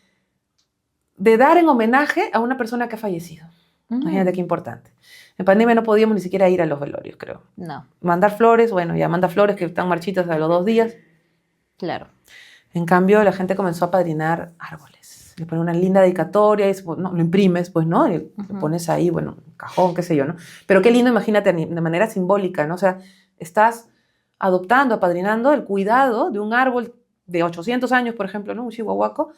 dar en homenaje a una persona que ha fallecido. Imagínate qué importante. En pandemia no podíamos ni siquiera ir a los velorios, creo. No. Mandar flores, bueno, ya manda flores que están marchitas a los 2 días. Claro. En cambio, la gente comenzó a padrinar árboles. Le pones una linda dedicatoria, y no, lo imprimes, pues, ¿no? Y lo pones ahí, bueno, un cajón, qué sé yo, ¿no? Pero qué lindo, imagínate, de manera simbólica, ¿no? O sea, estás adoptando, apadrinando el cuidado de un árbol de 800 años, por ejemplo, ¿no? Un chihuahuaco,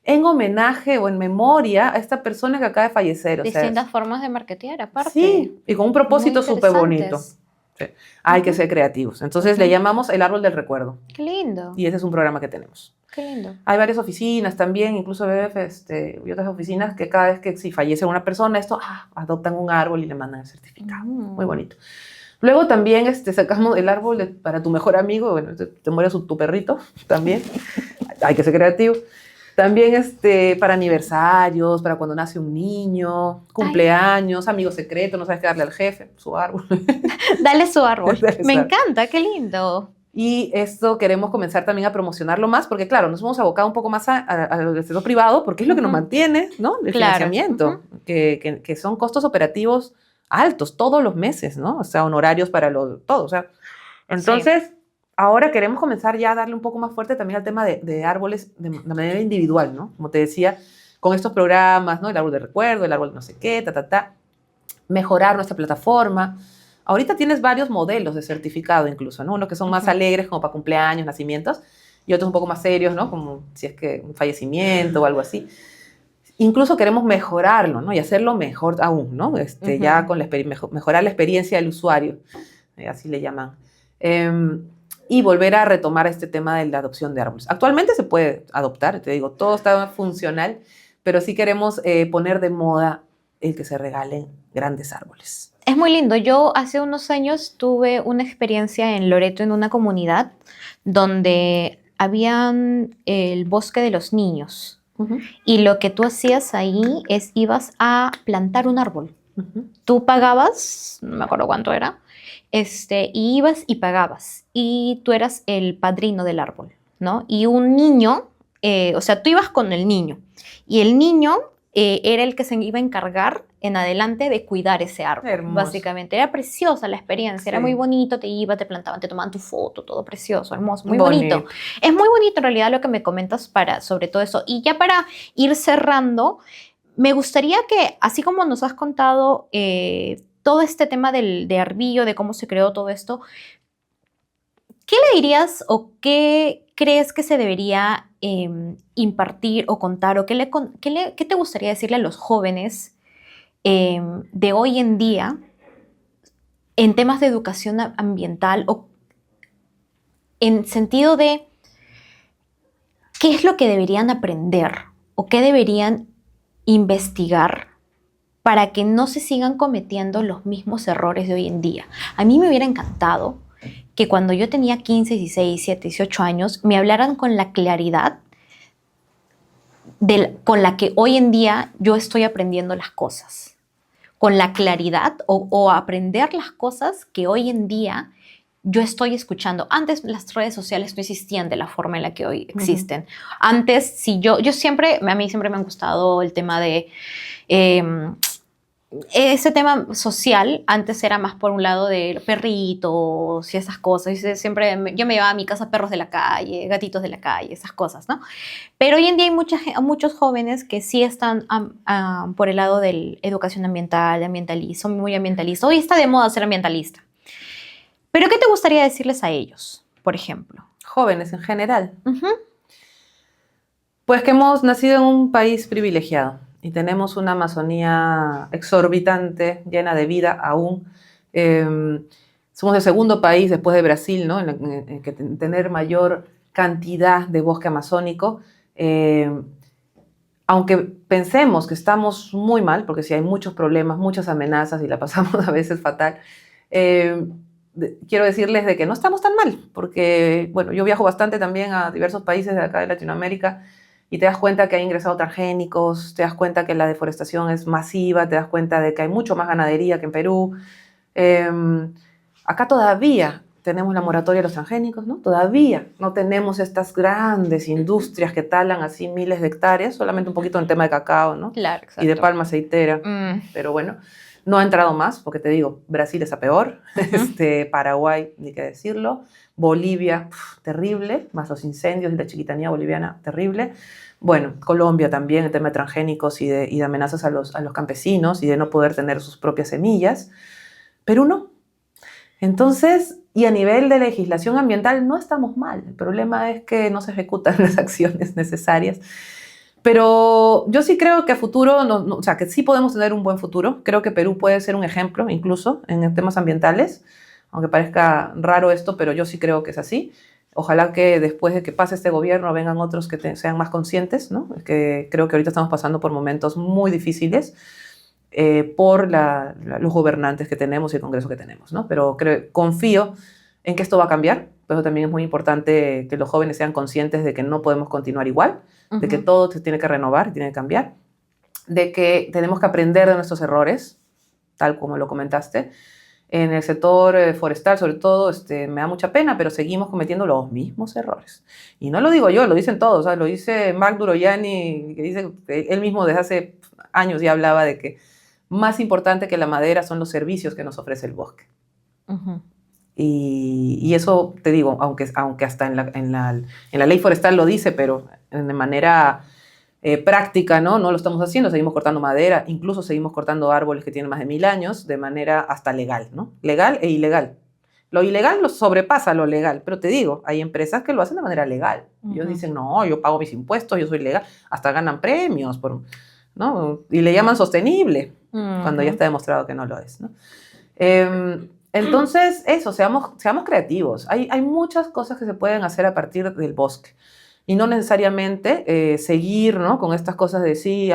en homenaje o en memoria a esta persona que acaba de fallecer. Distintas formas de marketear, aparte. Sí, y con un propósito súper bonito. Sí. Hay que ser creativos. Entonces le llamamos el árbol del recuerdo. Qué lindo. Y ese es un programa que tenemos. Qué lindo. Hay varias oficinas también, incluso BBF y otras oficinas que cada vez que si fallece una persona, adoptan un árbol y le mandan el certificado. Muy bonito. Luego también sacamos el árbol para tu mejor amigo. Bueno, te muere tu perrito también. Hay que ser creativo. También para aniversarios, para cuando nace un niño, cumpleaños, amigo secreto, no sabes qué darle al jefe, su árbol. Dale su árbol. Dale su Me árbol. encanta, qué lindo. Y esto queremos comenzar también a promocionarlo más, porque claro, nos hemos abocado un poco más al sector privado, porque es lo que nos mantiene, ¿no? El financiamiento, que son costos operativos altos todos los meses, ¿no? O sea, honorarios para todo. O sea, entonces, ahora queremos comenzar ya a darle un poco más fuerte también al tema de árboles de manera individual, ¿no? Como te decía, con estos programas, ¿no? El árbol de recuerdo, el árbol de no sé qué, mejorar nuestra plataforma. Ahorita tienes varios modelos de certificado incluso, ¿no? Unos que son más alegres como para cumpleaños, nacimientos, y otros un poco más serios, ¿no? Como si es que un fallecimiento o algo así. Incluso queremos mejorarlo, ¿no? Y hacerlo mejor aún, ¿no? Ya con mejorar la experiencia del usuario, así le llaman. Y volver a retomar este tema de la adopción de árboles. Actualmente se puede adoptar, te digo, todo está funcional, pero sí queremos poner de moda el que se regalen grandes árboles. Es muy lindo. Yo hace unos años tuve una experiencia en Loreto, en una comunidad, donde habían el bosque de los niños. Y lo que tú hacías ahí es ibas a plantar un árbol. Tú pagabas, no me acuerdo cuánto era, y ibas y pagabas. Y tú eras el padrino del árbol, ¿no? Y un niño, o sea, tú ibas con el niño. Y el niño era el que se iba a encargar en adelante de cuidar ese árbol. Hermoso. Básicamente. Era preciosa la experiencia, era muy bonito, te plantaban, te tomaban tu foto, todo precioso, hermoso, muy bonito. Es muy bonito en realidad lo que me comentas sobre todo eso. Y ya para ir cerrando, me gustaría que, así como nos has contado todo este tema de Arbillo, de cómo se creó todo esto, ¿qué le dirías o qué crees que se debería impartir o contar? ¿O qué te gustaría decirle a los jóvenes de hoy en día en temas de educación ambiental o en sentido de qué es lo que deberían aprender o qué deberían investigar para que no se sigan cometiendo los mismos errores de hoy en día? A mí me hubiera encantado que cuando yo tenía 15, 16, 17, 18 años me hablaran con la claridad con la que hoy en día yo estoy aprendiendo las cosas. Con la claridad o aprender las cosas que hoy en día yo estoy escuchando. Antes las redes sociales no existían de la forma en la que hoy existen. Antes, si a mí siempre me han gustado el tema de... ese tema social antes era más por un lado de perritos y esas cosas. Yo me llevaba a mi casa perros de la calle, gatitos de la calle, esas cosas, ¿no? Pero hoy en día hay muchos jóvenes que sí están por el lado de educación ambiental, de ambientalismo, son muy ambientalistas. Hoy está de moda ser ambientalista. ¿Pero qué te gustaría decirles a ellos, por ejemplo? Jóvenes en general. Pues que hemos nacido en un país privilegiado. Y tenemos una Amazonía exorbitante, llena de vida aún. Somos el segundo país después de Brasil, ¿no? en que tener mayor cantidad de bosque amazónico. Aunque pensemos que estamos muy mal, porque sí hay muchos problemas, muchas amenazas y la pasamos a veces fatal, quiero decirles de que no estamos tan mal, porque bueno, yo viajo bastante también a diversos países de acá de Latinoamérica, y te das cuenta que hay ingresado transgénicos, te das cuenta que la deforestación es masiva, te das cuenta de que hay mucho más ganadería que en Perú. Acá todavía tenemos la moratoria de los transgénicos, ¿no? Todavía no tenemos estas grandes industrias que talan así miles de hectáreas, solamente un poquito en el tema de cacao, ¿no? Claro, exacto. Y de palma aceitera. Pero bueno, no ha entrado más, porque te digo, Brasil está peor, Paraguay, ni qué decirlo, Bolivia, terrible, más los incendios y la chiquitanía boliviana, terrible. Bueno, Colombia también, el tema de transgénicos y de amenazas a los campesinos y de no poder tener sus propias semillas. Perú no. Entonces, y a nivel de legislación ambiental no estamos mal. El problema es que no se ejecutan las acciones necesarias. Pero yo sí creo que a futuro, o sea, que sí podemos tener un buen futuro. Creo que Perú puede ser un ejemplo, incluso en temas ambientales, aunque parezca raro esto, pero yo sí creo que es así. Ojalá que después de que pase este gobierno vengan otros que sean más conscientes, ¿no? Que creo que ahorita estamos pasando por momentos muy difíciles por los gobernantes que tenemos y el Congreso que tenemos, ¿no? Pero confío en que esto va a cambiar, Pero también es muy importante que los jóvenes sean conscientes de que no podemos continuar igual, de que todo se tiene que renovar, tiene que cambiar, de que tenemos que aprender de nuestros errores, tal como lo comentaste. En el sector forestal, sobre todo, me da mucha pena, pero seguimos cometiendo los mismos errores. Y no lo digo yo, lo dicen todos. ¿Sabes? Lo dice Mark Duroyani, que dice que él mismo desde hace años ya hablaba de que más importante que la madera son los servicios que nos ofrece el bosque. Y eso, te digo, aunque hasta en la ley forestal lo dice, pero de manera práctica, ¿no? No lo estamos haciendo, seguimos cortando madera, incluso seguimos cortando árboles que tienen más de 1000 años de manera hasta legal, ¿no? Legal e ilegal. Lo ilegal lo sobrepasa lo legal, pero te digo, hay empresas que lo hacen de manera legal. Ellos dicen, no, yo pago mis impuestos, yo soy legal, hasta ganan premios, ¿no? Y le llaman sostenible, cuando ya está demostrado que no lo es, ¿no? Entonces, eso, seamos creativos. Hay muchas cosas que se pueden hacer a partir del bosque. Y no necesariamente seguir, ¿no? Con estas cosas de sí,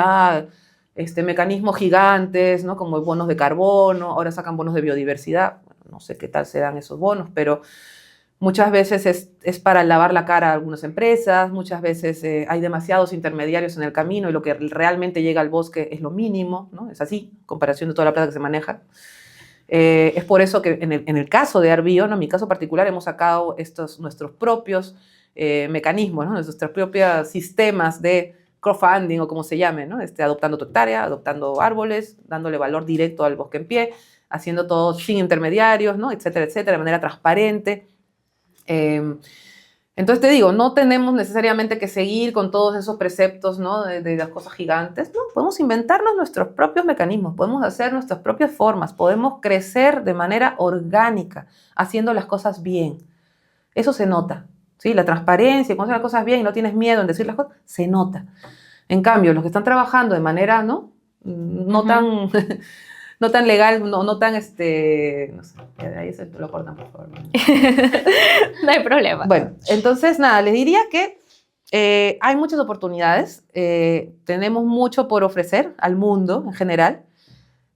mecanismos gigantes, ¿no? Como bonos de carbono, ahora sacan bonos de biodiversidad. No sé qué tal se dan esos bonos, pero muchas veces es para lavar la cara a algunas empresas, muchas veces hay demasiados intermediarios en el camino y lo que realmente llega al bosque es lo mínimo, ¿no? Es así, en comparación de toda la plata que se maneja. Es por eso que en el caso de Arbio, ¿no? En mi caso particular, hemos sacado nuestros propios mecanismos, ¿no? Nuestros propios sistemas de crowdfunding o como se llame, ¿no? Adoptando tu hectárea, adoptando árboles, dándole valor directo al bosque en pie, haciendo todo sin intermediarios, ¿no? Etcétera, etcétera, de manera transparente. Entonces te digo, no tenemos necesariamente que seguir con todos esos preceptos, ¿no? de las cosas gigantes, no, podemos inventarnos nuestros propios mecanismos, podemos hacer nuestras propias formas, podemos crecer de manera orgánica, haciendo las cosas bien. Eso se nota. ¿Sí? La transparencia, cuando haces las cosas bien y no tienes miedo en decir las cosas, se nota. En cambio, los que están trabajando de manera no tan, no tan legal, no tan, no sé, ahí se lo cortan, por favor. No hay problema. Bueno, entonces, nada, les diría que hay muchas oportunidades, tenemos mucho por ofrecer al mundo en general.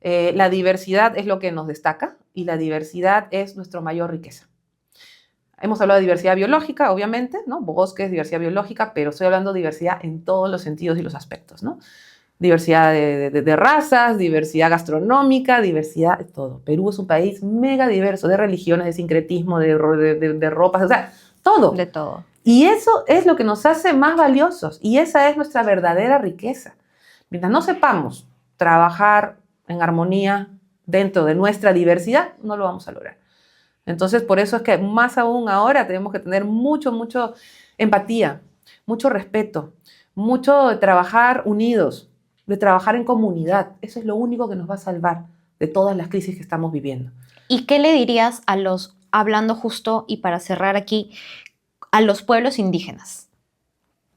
La diversidad es lo que nos destaca y la diversidad es nuestra mayor riqueza. Hemos hablado de diversidad biológica, obviamente, ¿no? Bosques, diversidad biológica, pero estoy hablando de diversidad en todos los sentidos y los aspectos, ¿no? Diversidad de razas, diversidad gastronómica, diversidad de todo. Perú es un país mega diverso, de religiones, de sincretismo, de ropas, o sea, todo. De todo. Y eso es lo que nos hace más valiosos y esa es nuestra verdadera riqueza. Mientras no sepamos trabajar en armonía dentro de nuestra diversidad, no lo vamos a lograr. Entonces, por eso es que más aún ahora tenemos que tener mucho empatía, mucho respeto, mucho de trabajar unidos, de trabajar en comunidad. Eso es lo único que nos va a salvar de todas las crisis que estamos viviendo. ¿Y qué le dirías hablando justo y para cerrar aquí, a los pueblos indígenas?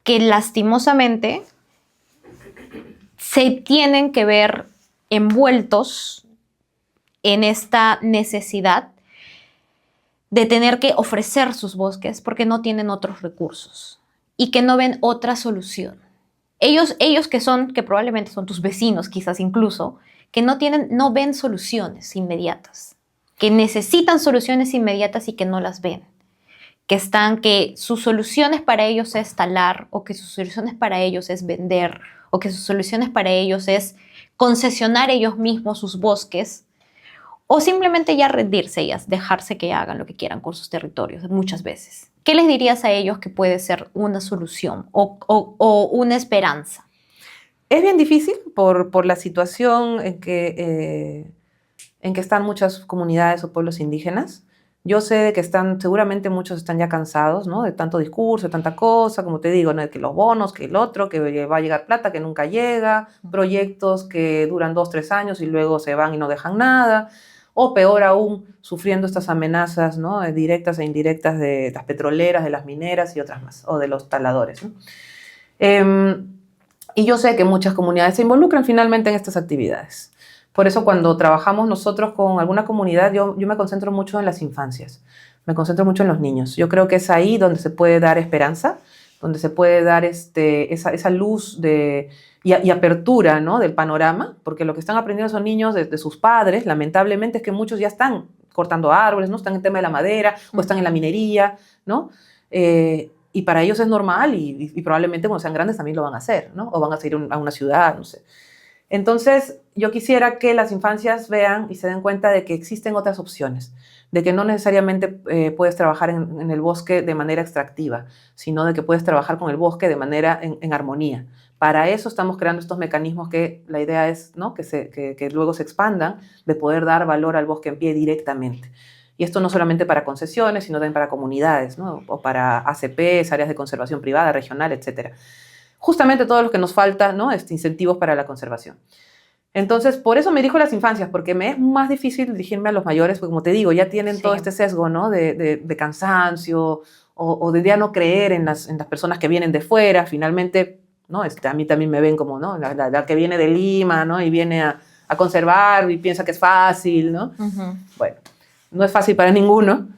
Que lastimosamente se tienen que ver envueltos en esta necesidad de tener que ofrecer sus bosques porque no tienen otros recursos y que no ven otra solución. Ellos que probablemente son tus vecinos, quizás incluso, que no ven soluciones inmediatas, que necesitan soluciones inmediatas y que no las ven. Que sus soluciones para ellos es talar, o que sus soluciones para ellos es vender, o que sus soluciones para ellos es concesionar ellos mismos sus bosques, o simplemente ya rendirse y dejarse que hagan lo que quieran con sus territorios muchas veces. ¿Qué les dirías a ellos que puede ser una solución o una esperanza? Es bien difícil por la situación en que están muchas comunidades o pueblos indígenas. Yo sé de que seguramente muchos están ya cansados, ¿no? De tanto discurso, de tanta cosa, como te digo, ¿no? De que los bonos, que el otro, que va a llegar plata, que nunca llega, proyectos que duran 2, 3 años y luego se van y no dejan nada. O peor aún, sufriendo estas amenazas, ¿no? Directas e indirectas de las petroleras, de las mineras y otras más, o de los taladores, ¿no? Y yo sé que muchas comunidades se involucran finalmente en estas actividades. Por eso cuando trabajamos nosotros con alguna comunidad, yo me concentro mucho en las infancias, me concentro mucho en los niños. Yo creo que es ahí donde se puede dar esperanza, donde se puede dar esa luz y apertura, ¿no? Del panorama, porque lo que están aprendiendo esos niños de sus padres, lamentablemente, es que muchos ya están cortando árboles, ¿no? Están en el tema de la madera o están en la minería, ¿no? Y para ellos es normal y probablemente cuando sean grandes también lo van a hacer, ¿no? O van a ir a una ciudad, no sé. Entonces, yo quisiera que las infancias vean y se den cuenta de que existen otras opciones, de que no necesariamente puedes trabajar en el bosque de manera extractiva, sino de que puedes trabajar con el bosque de manera en armonía. Para eso estamos creando estos mecanismos que la idea es, ¿no? que luego se expandan, de poder dar valor al bosque en pie directamente. Y esto no solamente para concesiones, sino también para comunidades, ¿no? O para ACPs, áreas de conservación privada, regional, etcétera. Justamente todo lo que nos falta, ¿no? Incentivos para la conservación. Entonces, por eso me dirijo a las infancias, porque me es más difícil dirigirme a los mayores, porque como te digo, ya tienen todo este sesgo, ¿no? de cansancio o de ya no creer en las personas que vienen de fuera. Finalmente, ¿no? A mí también me ven como, ¿no? la que viene de Lima, ¿no? Y viene a conservar y piensa que es fácil, ¿no? Bueno, no es fácil para ninguno,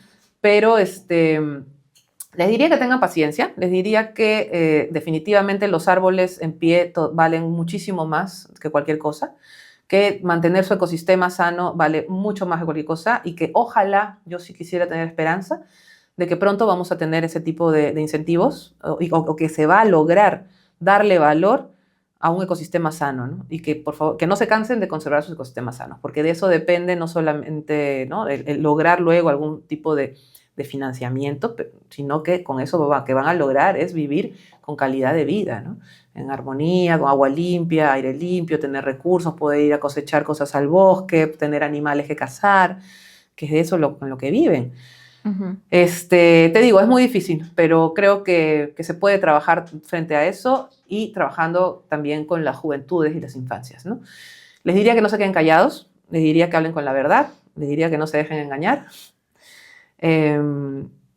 pero les diría que tengan paciencia, les diría que definitivamente los árboles en pie valen muchísimo más que cualquier cosa, que mantener su ecosistema sano vale mucho más que cualquier cosa y que ojalá, yo sí quisiera tener esperanza de que pronto vamos a tener ese tipo de incentivos o que se va a lograr darle valor a un ecosistema sano, ¿no? Y que por favor que no se cansen de conservar sus ecosistemas sanos, porque de eso depende no solamente, ¿no? el lograr luego algún tipo de financiamiento, sino que con eso que van a lograr es vivir con calidad de vida, ¿no? En armonía, con agua limpia, aire limpio, tener recursos, poder ir a cosechar cosas al bosque, tener animales que cazar, que es de eso con lo que viven. Te digo, es muy difícil, pero creo que se puede trabajar frente a eso y trabajando también con las juventudes y las infancias, ¿no? Les diría que no se queden callados, les diría que hablen con la verdad, les diría que no se dejen engañar.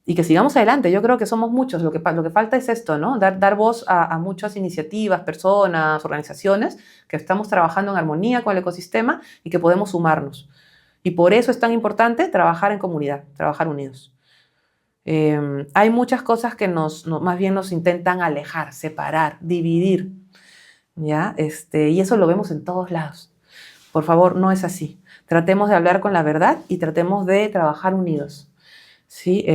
Y que sigamos adelante. Yo creo que somos muchos. Lo que falta es esto, ¿no? Dar voz a muchas iniciativas, personas, organizaciones que estamos trabajando en armonía con el ecosistema y que podemos sumarnos. Y por eso es tan importante trabajar en comunidad, trabajar unidos. Hay muchas cosas que más bien nos intentan alejar, separar, dividir, ¿ya? Y eso lo vemos en todos lados. Por favor, no es así. Tratemos de hablar con la verdad y tratemos de trabajar unidos. ¿Sí?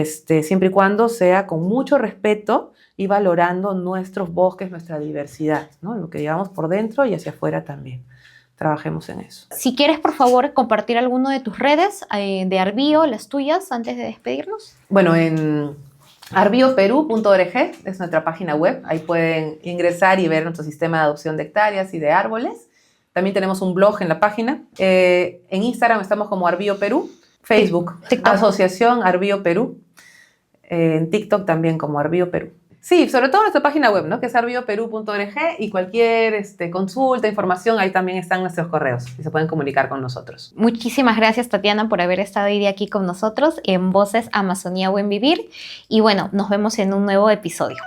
Siempre y cuando sea con mucho respeto y valorando nuestros bosques, nuestra diversidad, ¿no? Lo que llevamos por dentro y hacia afuera también. Trabajemos en eso. Si quieres, por favor, compartir alguno de tus redes de Arbio, las tuyas, antes de despedirnos. Bueno, en arbioperú.org es nuestra página web. Ahí pueden ingresar y ver nuestro sistema de adopción de hectáreas y de árboles. También tenemos un blog en la página. En Instagram estamos como Arbio Perú. Facebook, TikTok. Asociación Arbio Perú. En TikTok también como Arbio Perú. Sí, sobre todo nuestra página web, ¿no? Que es arbioperú.org y cualquier consulta, información, ahí también están nuestros correos y se pueden comunicar con nosotros. Muchísimas gracias, Tatiana, por haber estado hoy día aquí con nosotros en Voces Amazonía Buen Vivir. Y bueno, nos vemos en un nuevo episodio.